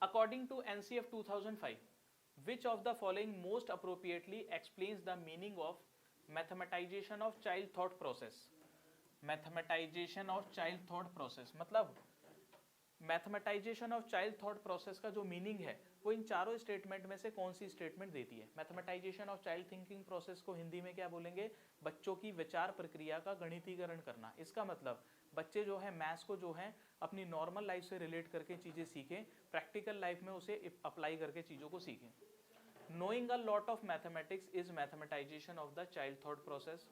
according to NCF 2005, which of the following most appropriately explains the meaning of mathematization of child thought process? mathematization of child thought process मतलब मैथमेटाइजेशन ऑफ चाइल्ड थॉट प्रोसेस का जो मीनिंग है वो इन चारों स्टेटमेंट में से कौन सी स्टेटमेंट देती है। मैथमेटाइजेशन ऑफ चाइल्ड थिंकिंग प्रोसेस को हिंदी में क्या बोलेंगे, बच्चों की विचार प्रक्रिया का गणितीकरण करना। इसका मतलब बच्चे जो है मैथ्स को जो है अपनी नॉर्मल लाइफ से रिलेट करके चीज़ें सीखें, प्रैक्टिकल लाइफ में उसे अप्लाई करके चीज़ों को सीखें। Knowing a lot of mathematics is mathematisation of the child thought process.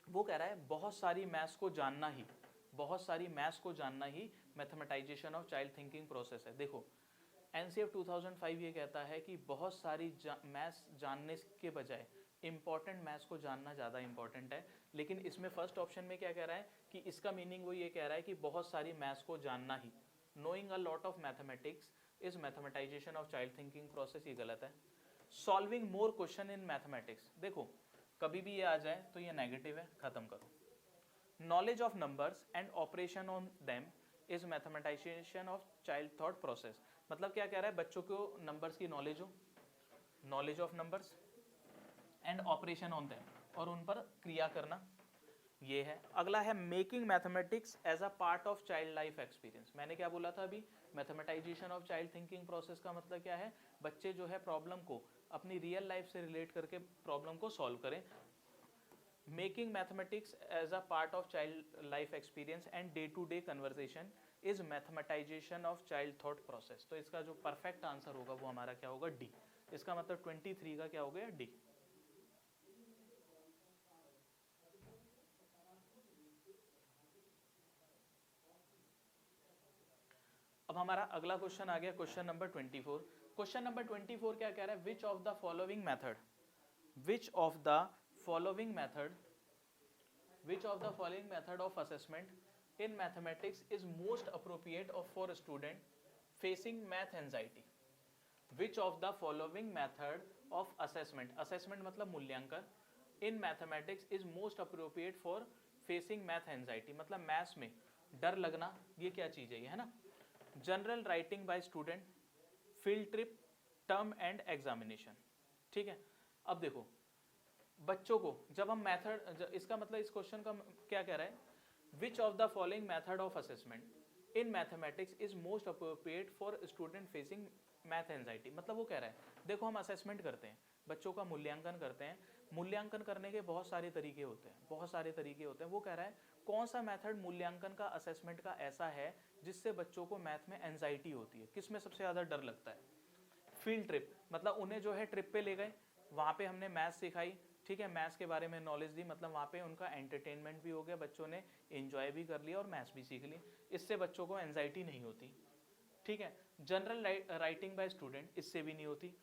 वो कह रहा है बहुत सारी मैथ्स को जानना ही, बहुत सारी मैथ्स को जानना ही mathematisation of child thinking process है। देखो एनसीएफ 2005 ये कहता है कि बहुत सारी मैथ्स जानने के बजाय इंपॉर्टेंट मैथ्स को जानना ज़्यादा इंपॉर्टेंट है। लेकिन इसमें फर्स्ट ऑप्शन में क्या कह रहा है कि इसका मीनिंग वो ये कह रहा है कि बहुत सारी मैथ्स को जानना ही, knowing a lot of mathematics is mathematisation of child thinking process, ये गलत है। Solving more question in mathematics, देखो कभी भी ये आ जाए तो ये नेगेटिव है, खत्म करो। Knowledge of numbers and operation on them is mathematisation of child thought process, मतलब क्या कह रहा है, बच्चों को नंबर्स की नॉलेज हो, knowledge of numbers and operation on them, और उन पर क्रिया करना, ये है। अगला है making mathematics as a part of child life experience. मैंने क्या बोला था अभी, mathematisation of child thinking process का मतलब क्या है, बच्चे जो है प्रॉब्लम को अपनी रियल लाइफ से रिलेट करके प्रॉब्लम को सॉल्व करें। Making mathematics as a part of child life experience and day to day conversation is mathematisation of child thought process. तो इसका जो परफेक्ट आंसर होगा वो हमारा क्या होगा, डी। इसका मतलब 23 का क्या हो गया, डी। अब हमारा अगला क्वेश्चन आ गया, क्वेश्चन नंबर 24। क्वेश्चन नंबर 24 क्या कह रहा है, which of the following method, which of the following method, which of the following method of assessment in mathematics is most appropriate of for student facing math anxiety. Which of the following method of assessment, assessment मतलब मूल्यांकन, in mathematics is most appropriate for facing math anxiety, मतलब maths में डर लगना, ये क्या चीज है, ये है ना। General writing by student, field trip, term and examination. ठीक है, अब देखो बच्चों को जब हम मेथड, इसका मतलब इस क्वेश्चन का क्या कह रहा है, which of the following method of assessment in mathematics is most appropriate for student facing math anxiety. मतलब वो कह रहा है देखो हम असेसमेंट करते हैं, बच्चों का मूल्यांकन करते हैं, मूल्यांकन करने के बहुत सारे तरीके होते हैं, बहुत सारे तरीके होते हैं। वो कह रहा है कौन सा मेथड मूल्यांकन का, असेसमेंट का ऐसा है जिससे बच्चों को मैथ में एंजाइटी होती है, किस में सबसे ज़्यादा डर लगता है। फील्ड ट्रिप मतलब उन्हें जो है ट्रिप पे ले गए, वहाँ पे हमने मैथ्स सिखाई, ठीक है, मैथ्स के बारे में नॉलेज दी, मतलब वहाँ पे उनका एंटरटेनमेंट भी हो गया, बच्चों ने एंजॉय भी कर लिया और मैथ्स भी सीख ली, इससे बच्चों को एंजाइटी नहीं होती। ठीक है, जनरल राइटिंग बाय स्टूडेंट, इससे भी नहीं होती।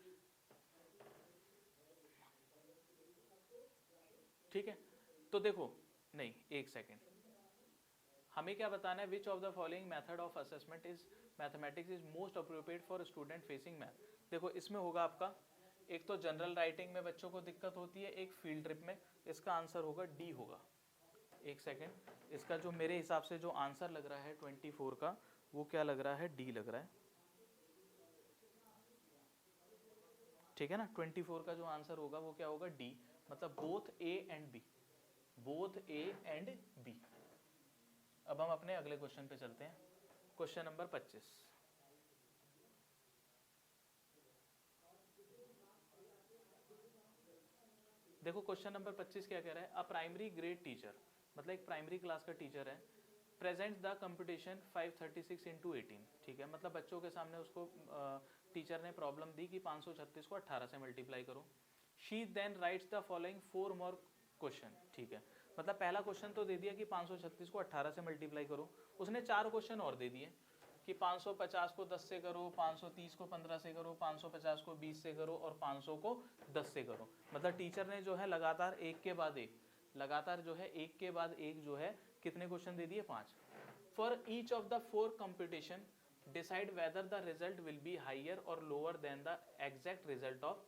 ठीक है, तो देखो नहीं, एक सेकेंड, हमें क्या बताना है, which of the following method of assessment is mathematics is most appropriate for student facing math. देखो इसमें होगा आपका, एक तो जनरल राइटिंग में बच्चों को दिक्कत होती है, एक फील्ड ट्रिप में, इसका आंसर होगा डी होगा। एक सेकेंड, इसका जो मेरे हिसाब से जो आंसर लग रहा है 24 का, वो क्या लग रहा है, डी लग रहा है, ठीक है ना। 24 का जो आंसर होगा वो क्या होगा, डी, मतलब both A and B, both A and B. अब हम अपने अगले क्वेश्चन पे चलते हैं, क्वेश्चन नंबर 25। देखो क्वेश्चन नंबर 25 क्या कह रहा है, अ प्राइमरी ग्रेड टीचर, मतलब एक प्राइमरी क्लास का टीचर है, प्रेजेंट द कंपटीशन 536 इंटू 18, ठीक है, मतलब बच्चों के सामने उसको टीचर ने प्रॉब्लम दी कि 536 को 18 से मल्टीप्लाई करो। She then writes the following 4 more question, ठीक है, मतलब पहला क्वेश्चन तो दे दिया कि 536 को 18 से मल्टीप्लाई करो, उसने 4 क्वेश्चन और दे दिए कि 550 को 10 से करो, 530 को 15 से करो, 550 को 20 से करो और 500 को 10 से करो। मतलब टीचर ने जो है लगातार एक के बाद एक, लगातार जो है एक के बाद एक जो है कितने क्वेश्चन दे दिए, 5। For each of the 4 competition decide whether the result will be higher और lower than the exact result of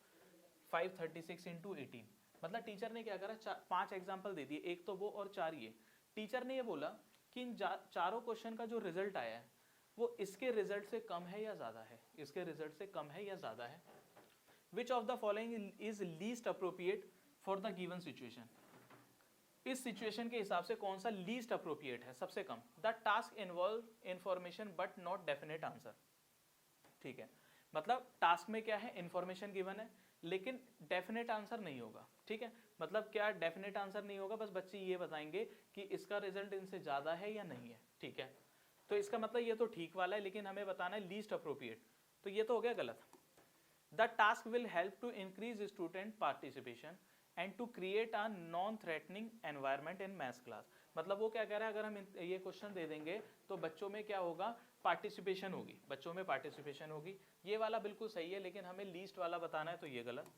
536 into 18। मतलब टीचर ने क्या करा, 5 एग्जाम्पल दे दिए, एक तो वो और 4 ये। टीचर ने ये बोला कि इन चारों क्वेश्चन का जो रिजल्ट आया है वो इसके रिजल्ट से कम है या ज्यादा है, इसके रिजल्ट से कम है या ज्यादा है। Which of the following is least appropriate for the given situation, इस सिचुएशन के हिसाब से कौन सा लीस्ट अप्रोप्रिएट है, सबसे कम। The task involve information but not definite answer, ठीक है, मतलब टास्क में क्या है, इंफॉर्मेशन गिवन है लेकिन डेफिनेट आंसर नहीं होगा, ठीक है, मतलब क्या डेफिनेट आंसर नहीं होगा, बस बच्चे ये बताएंगे कि इसका रिजल्ट इनसे ज्यादा है या नहीं है, ठीक है। तो इसका मतलब ये तो ठीक वाला है, लेकिन हमें बताना है लीस्ट अप्रोप्रिएट, तो ये तो हो गया गलत। The task will help to increase student participation and to create a non threatening environment in maths class. मतलब वो क्या कह रहा है, अगर हम ये क्वेश्चन दे देंगे तो बच्चों में क्या होगा, पार्टिसिपेशन होगी, बच्चों में पार्टिसिपेशन होगी। ये वाला बिल्कुल सही है, लेकिन हमें लीस्ट वाला बताना है, तो ये गलत।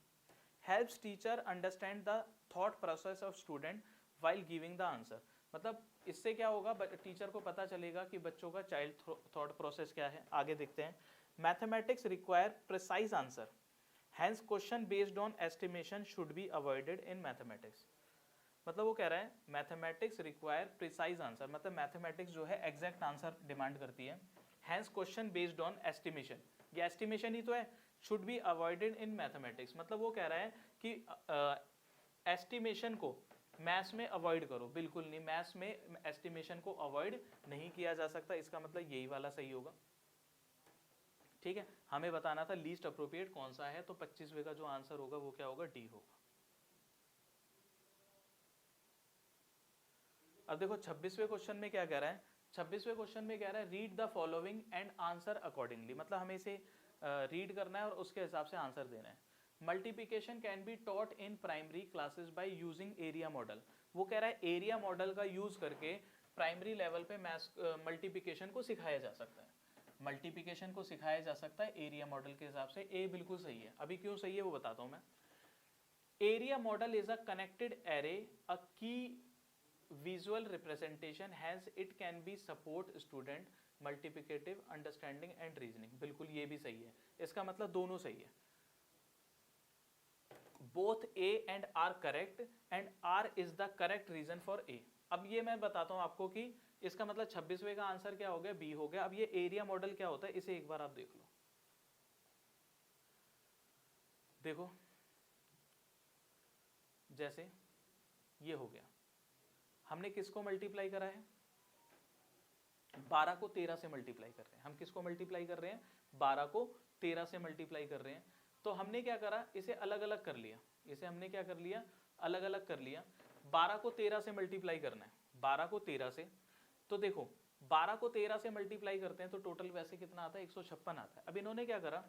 Helps teacher understand the thought process of student while giving the answer, मतलब इससे क्या होगा, टीचर को पता चलेगा कि बच्चों का चाइल्ड थॉट प्रोसेस क्या है। आगे देखते हैं, mathematics require precise answer, hence question based on estimation should be avoided in mathematics. मतलब वो कह रहा है मैथमेटिक्स रिक्वायर प्रिसाइज आंसर, मतलब मैथमेटिक्स जो है एग्जैक्ट आंसर डिमांड करती है। Hence question based on estimation, ये एस्टिमेशन ही तो है, should be avoided in mathematics, मतलब वो कह रहा है कि एस्टिमेशन को मैथ्स में अवॉइड करो, बिल्कुल नहीं, मैथ्स में एस्टिमेशन को अवॉइड नहीं किया जा सकता, इसका मतलब यही वाला सही होगा, ठीक है। हमें बताना था लीस्ट अप्रोप्रिएट कौन सा है, तो 25वें का जो आंसर होगा वो क्या होगा, डी होगा। अब देखो 26वें क्वेश्चन में क्या कह रहा है, 26वें क्वेश्चन में कह रहा है read the following and answer accordingly, मतलब हमें इसे रीड करना है और उसके हिसाब से आंसर देना है। Multiplication can be taught in primary classes by using area model, वो कह रहा है एरिया मॉडल का यूज करके प्राइमरी लेवल पे मैथ्स मल्टीप्लिकेशन को सिखाया जा सकता है, मल्टीप्लिकेशन को सिखाया जा सकता है एरिया मॉडल के हिसाब से। ए बिल्कुल सही है, अभी क्यों सही है वो बताता हूं मैं। Area model is a connected array, a key visual representation hence it can be support student multiplicative understanding and reasoning, बिल्कुल ये भी सही है, इसका मतलब दोनों सही है। both A and R correct and R is the correct reason for A। अब ये मैं बताता हूं आपको कि इसका मतलब 26वें का आंसर क्या हो गया, बी हो गया। अब ये एरिया मॉडल क्या होता है, इसे एक बार आप देख लो, देखो जैसे ये हो गया, हमने किसको मल्टीप्लाई करा है, 12 को 13 से मल्टीप्लाई कर रहे हैं, हम किसको मल्टीप्लाई कर रहे हैं, 12 को 13 से मल्टीप्लाई कर रहे हैं। तो हमने क्या करा, इसे अलग अलग कर लिया, इसे हमने क्या कर लिया, अलग अलग कर लिया। 12 को 13 से मल्टीप्लाई करना है, 12 को 13 से, तो देखो 12 को 13 से मल्टीप्लाई करते हैं तो टोटल वैसे कितना आता है, 156 आता है। अब इन्होंने क्या करा,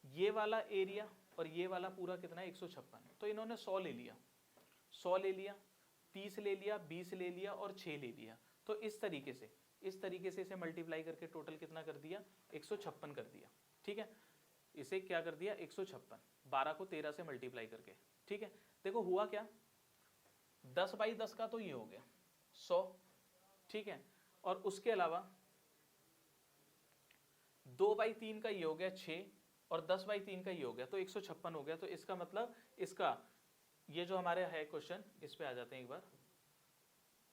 ये वाला एरिया और ये वाला पूरा कितना है, 156, तो इन्होंने 100 ले लिया, 100 ले लिया, 30 ले लिया, 20 ले लिया और 6 ले लिया। तो इस तरीके से इसे मल्टीप्लाई करके टोटल कितना कर दिया, 156 कर दिया, ठीक है। इसे क्या कर दिया, 156, 12 को 13 से मल्टीप्लाई करके, ठीक है। देखो हुआ क्या, 10 बाई 10 का तो ये हो गया 100, ठीक है, और उसके अलावा 2 बाई 3 का ये हो गया 6 और 10 बाई 3 का ये हो गया तो 156 हो गया। तो इसका मतलब इसका ये जो हमारे है क्वेश्चन, इस पे आ जाते हैं एक बार,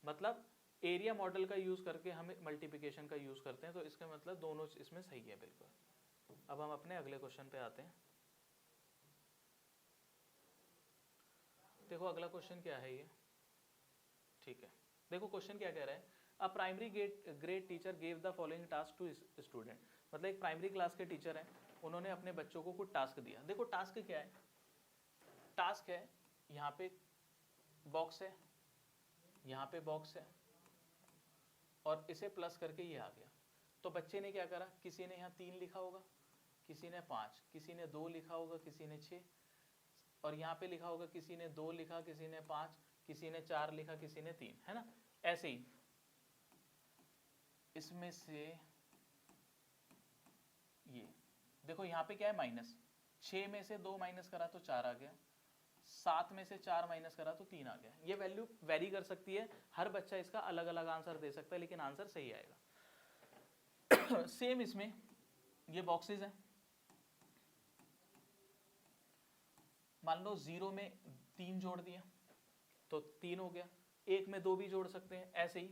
मतलब एरिया मॉडल का यूज करके हम मल्टीप्लिकेशन का यूज करते हैं, तो इसका मतलब दोनों इसमें सही है बिल्कुल। अब हम अपने अगले क्वेश्चन पे आते हैं। देखो अगला क्वेश्चन क्या है ये, ठीक है, देखो क्वेश्चन क्या कह रहा है, a primary grade teacher gave the following task to student. मतलब एक प्राइमरी क्लास के टीचर हैं, उन्होंने अपने बच्चों को कुछ टास्क दिया। देखो टास्क क्या है, टास्क है यहाँ पे बॉक्स है, यहाँ पे बॉक्स है, और इसे प्लस करके ये आ गया। तो बच्चे ने क्या करा, किसी ने यहाँ 3 लिखा होगा, किसी ने 5, किसी ने 2 लिखा होगा, किसी ने 6, और यहाँ पे लिखा होगा किसी ने 2 लिखा, किसी ने 5, किसी ने 4 लिखा, किसी ने 3, है ना। ऐसे ही इसमें से ये देखो यहाँ पे क्या है माइनस, 6 में से 2 माइनस करा तो 4 आ गया, 7 में से 4 माइनस करा तो 3 आ गया। ये वैल्यू वेरी कर सकती है, हर बच्चा इसका अलग अलग आंसर दे सकता है, लेकिन आंसर सही आएगा। सेम इसमें ये बॉक्सेस हैं, मान लो 0 में 3 जोड़ दिया तो 3 हो गया, 1 में 2 भी जोड़ सकते हैं, ऐसे ही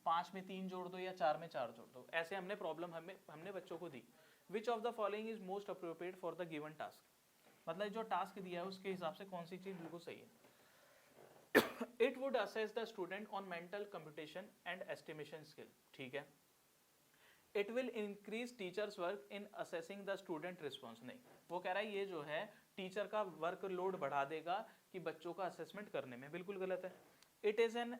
5 में 3 जोड़ दो या 4 में 4 जोड़ दो। ऐसे हमने प्रॉब्लम हमने बच्चों को दी। Which of the following is most appropriate for the given task, मतलब जो टास्क दिया है उसके हिसाब से कौन सी चीज बिल्कुल सही है। It would assess the student on mental computation and estimation skill, ठीक है। It will increase teachers work in assessing the student response, नहीं, वो कह रहा है ये जो है टीचर का वर्कलोड बढ़ा देगा कि बच्चों का असेसमेंट करने में, बिल्कुल गलत है। It is an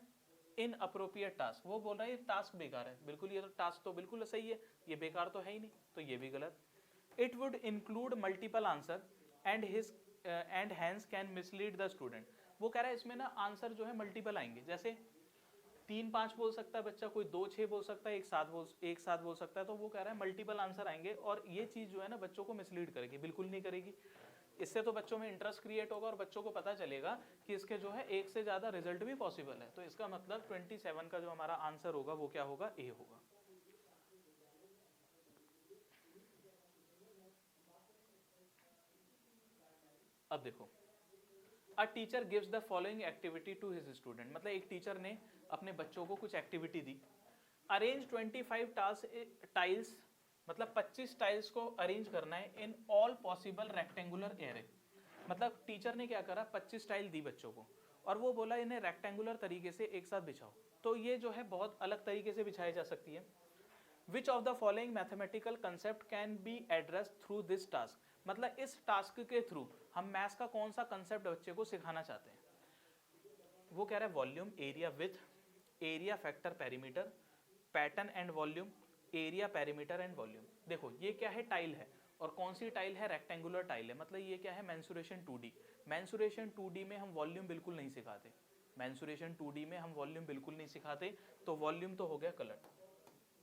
inappropriate task, वो बोल रहा है ये टास्क बेकार है, बिल्कुल ये तो टास्क तो बिल्कुल सही है, ये बेकार तो है ही नहीं, तो ये भी गलत। It would include multiple answer and hence can mislead the student, वो कह रहा है इसमें ना आंसर जो है मल्टीपल आएंगे, जैसे 3-5 बोल सकता है बच्चा, कोई 2-6 बोल सकता है, एक साथ बोल सकता है, तो वो कह रहा है मल्टीपल आंसर आएंगे और ये चीज जो है ना बच्चों को मिसलीड करेगी, बिल्कुल नहीं करेगी। इससे तो बच्चों में इंटरेस्ट क्रिएट होगा और बच्चों को पता चलेगा कि इसके जो है एक से ज्यादा रिजल्ट भी पॉसिबल है। तो इसका मतलब 27 का जो हमारा आंसर होगा वो क्या होगा, ए होगा। अब देखो, a teacher gives the following activity to his student, मतलब एक टीचर ने अपने बच्चों को कुछ एक्टिविटी दी। अरेंज 25 टाइल्स, मतलब 25 टाइल्स को अरेंज करना है in all possible rectangular array. मतलब टीचर ने क्या करा, 25 टाइल दी बच्चों को और वो बोला इन्हें रेक्टेंगुलर तरीके से एक साथ बिछाओ। तो ये जो है बहुत अलग तरीके से बिछाई जा सकती है। Which of the following mathematical concept can be address through this task, मतलब इस टास्क के थ्रू हम मैथ्स का कौन सा कंसेप्ट बच्चे को सिखाना चाहते हैं। वो कह रहा है volume, area with, area factor perimeter, pattern and volume, area perimeter and volume. देखो ये क्या है, टाइल है, और कौन सी टाइल है, रेक्टेंगुलर टाइल है, मतलब ये क्या है, मेंसुरेशन 2D। मेंसुरेशन 2D में हम वॉल्यूम बिल्कुल नहीं सिखाते, मेंसुरेशन 2D में हम वॉल्यूम बिल्कुल नहीं सिखाते, तो वॉल्यूम तो हो गया कलर,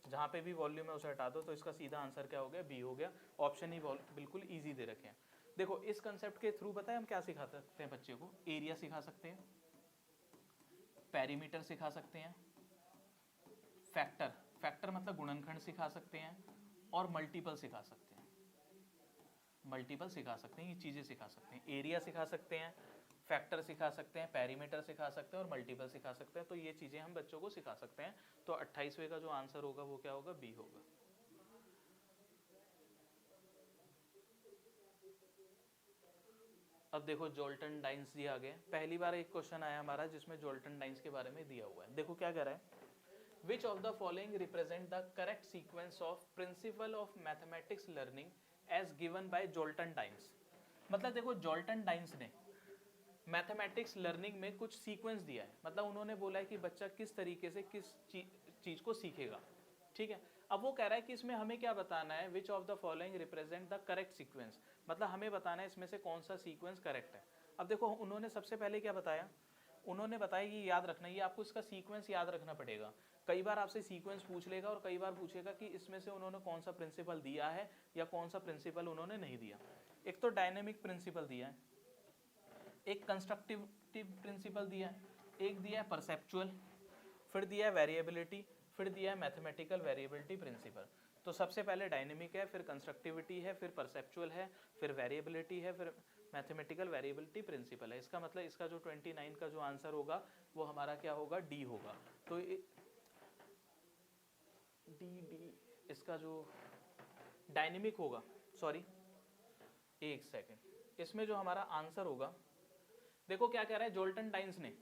जहां पे भी वॉल्यूम है उसे हटा दो, तो इसका सीधा आंसर क्या हो गया, बी हो गया। ऑप्शन ही बिल्कुल ईजी दे रखे हैं। देखो इस कंसेप्ट के थ्रू पता है हम क्या सिखा सकते हैं बच्चे को, एरिया सिखा सकते हैं, पेरीमीटर सिखा सकते हैं, फैक्टर मतलब गुणनखंड सिखा सकते हैं, और मल्टीपल सिखा सकते हैं, मल्टीपल सिखा सकते हैं, ये चीजें सिखा सकते हैं, एरिया सिखा सकते हैं, फैक्टर सिखा सकते हैं, पेरीमीटर सिखा सकते हैं और मल्टीपल सिखा सकते हैं। तो ये चीजें हम बच्चों को सिखा सकते हैं। तो 28वें का जो आंसर होगा वो क्या होगा, बी होगा। अब देखो जोल्टन डाइन्स दिया गया, पहली बार एक क्वेश्चन आया हमारा जिसमें जोल्टन डाइन्स के बारे में दिया हुआ है। देखो क्या कह रहा है, which of the following represent the correct sequence of principle of mathematics learning as given by Zoltan Dienes. मतलब देखो जोल्टन डाइन्स ने मैथमेटिक्स लर्निंग में कुछ सीक्वेंस दिया है, मतलब उन्होंने बोला है कि बच्चा किस तरीके से किस चीज को सीखेगा, ठीक है। अब वो कह रहा है कि इसमें हमें क्या बताना है, which of the following represent the correct sequence, मतलब हमें बताना है इसमें से कौन सा सीक्वेंस करेक्ट है। अब देखो उन्होंने सबसे पहले क्या बताया, उन्होंने बताया कि याद रखना, ये आपको इसका सीक्वेंस याद रखना पड़ेगा। कई बार आपसे सीक्वेंस पूछ लेगा और कई बार पूछेगा कि इसमें से उन्होंने कौन सा प्रिंसिपल दिया है या कौन सा प्रिंसिपल उन्होंने नहीं दिया। एक तो डायनेमिक प्रिंसिपल दिया है, एक कंस्ट्रक्टिव प्रिंसिपल दिया है, एक दिया है परसेप्चुअल, फिर दिया है वेरिएबिलिटी, फिर दिया है मैथमेटिकल वेरिएबिलिटी प्रिंसिपल। तो सबसे पहले डायनेमिक है, फिर कंस्ट्रक्टिविटी है, फिर परसेप्चुअल है, फिर वेरिएबिलिटी है, फिर मैथमेटिकल वेरिएबिलिटी प्रिंसिपल है। इसका मतलब इसका जो 29 का जो आंसर होगा वो हमारा क्या होगा, डी होगा। तो डी इसका जो डायनेमिक होगा, सॉरी एक सेकेंड, इसमें जो हमारा आंसर होगा, देखो क्या कह रहा है जोल्टन डाइन्स ने,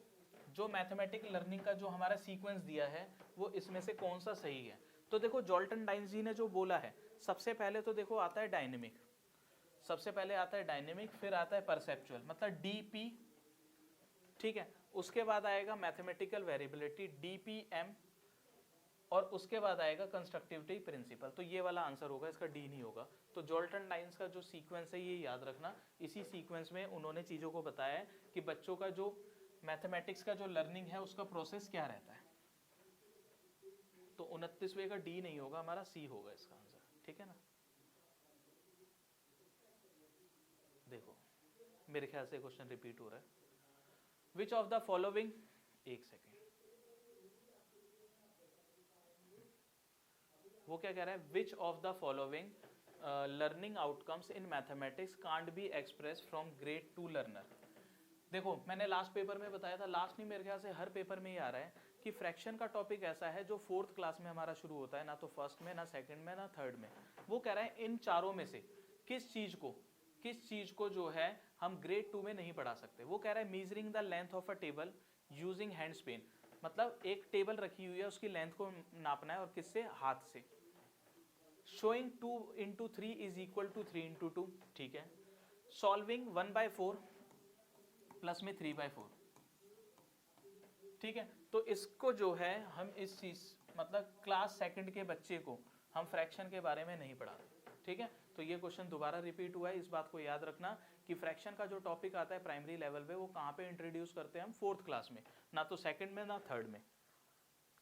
जो मैथमेटिक लर्निंग का जो हमारा सीक्वेंस दिया है वो इसमें से कौन सा सही है। तो देखो जोल्टन डाइन्स जी ने जो बोला है, सबसे पहले तो देखो आता है डायनेमिक, सबसे पहले आता है डायनेमिक, फिर आता है परसेप्चुअल मतलब डीपी, ठीक है, उसके बाद आएगा मैथमेटिकल वेरिएबिलिटी डीपीएम, और उसके बाद आएगा कंस्ट्रक्टिविटी प्रिंसिपल। तो ये वाला आंसर होगा, इसका डी नहीं होगा। तो जोल्टन डाइन्स का जो सीक्वेंस है ये याद रखना, इसी सीक्वेंस में उन्होंने चीज़ों को बताया है कि बच्चों का जो मैथमेटिक्स का जो लर्निंग है उसका प्रोसेस क्या रहता है। तो 29वें का डी नहीं होगा, हमारा सी होगा इसका आंसर, ठीक है ना। देखो मेरे ख्याल से क्वेश्चन रिपीट हो रहा है। विच ऑफ द फॉलोइंग, एक सेकेंड, वो क्या कह रहा है, which of the following learning outcomes in mathematics can't be express from grade two learner. देखो मैंने लास्ट पेपर में बताया था, लास्ट नहीं मेरे ख्याल से हर पेपर में ही आ रहा है कि फ्रैक्शन का टॉपिक ऐसा है जो 4th क्लास में हमारा शुरू होता है, ना तो फर्स्ट में, ना सेकंड में, ना थर्ड में। वो कह रहा है इन चारों में से किस चीज को जो है हम ग्रेड 2 में नहीं पढ़ा सकते। वो कह रहा है measuring the length of a table using hand Spain, मतलब एक टेबल रखी हुई है उसकी लेंथ को नापना है, और किससे, हाथ से। Showing 2 into 3 is equal to 3 into 2, ठीक है। सॉल्विंग 1/4 प्लस में 3/4, ठीक है। तो इसको जो है हम इस चीज मतलब क्लास सेकंड के बच्चे को हम फ्रैक्शन के बारे में नहीं पढ़ाते, ठीक है। तो ये क्वेश्चन दोबारा रिपीट हुआ है, इस बात को याद रखना कि फ्रैक्शन का जो टॉपिक आता है प्राइमरी लेवल पे वो कहाँ पे इंट्रोड्यूस करते हैं हम, 4th क्लास में, ना तो सेकंड में ना थर्ड में,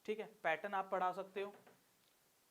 ठीक है। पैटर्न आप पढ़ा सकते हो,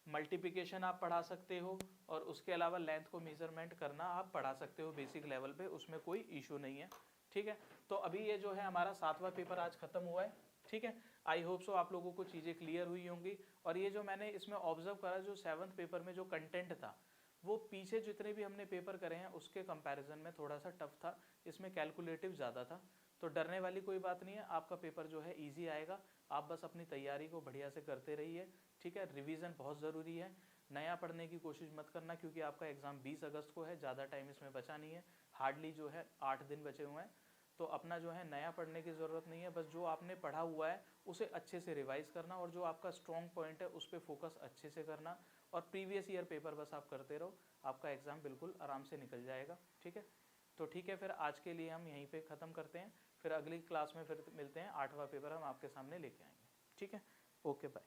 मल्टीप्लिकेशन आप पढ़ा सकते हो, और उसके अलावा लेंथ को मेजरमेंट करना आप पढ़ा सकते हो बेसिक लेवल पे, उसमें कोई इशू नहीं है, ठीक है। तो अभी ये जो है हमारा 7वां पेपर आज खत्म हुआ है, ठीक है। आई होप सो आप लोगों को चीज़ें क्लियर हुई होंगी। और ये जो मैंने इसमें ऑब्जर्व करा, जो 7th पेपर में जो कंटेंट था वो पीछे जितने भी हमने पेपर करे हैं उसके कंपैरिजन में थोड़ा सा टफ था, इसमें कैलकुलेटिव ज़्यादा था। तो डरने वाली कोई बात नहीं है, आपका पेपर जो है ईजी आएगा, आप बस अपनी तैयारी को बढ़िया से करते रहिए, ठीक है। रिवीजन बहुत ज़रूरी है, नया पढ़ने की कोशिश मत करना क्योंकि आपका एग्ज़ाम 20 अगस्त को है, ज़्यादा टाइम इसमें बचा नहीं है, हार्डली जो है 8 दिन बचे हुए हैं। तो अपना जो है नया पढ़ने की ज़रूरत नहीं है, बस जो आपने पढ़ा हुआ है उसे अच्छे से रिवाइज करना, और जो आपका स्ट्रॉन्ग पॉइंट है उस पर फोकस अच्छे से करना, और प्रीवियस ईयर पेपर बस आप करते रहो, आपका एग्ज़ाम बिल्कुल आराम से निकल जाएगा, ठीक है। तो ठीक है, फिर आज के लिए हम यहीं पे ख़त्म करते हैं, फिर अगली क्लास में फिर मिलते हैं, 8वां पेपर हम आपके सामने लेके आएंगे, ठीक है। Okay bye.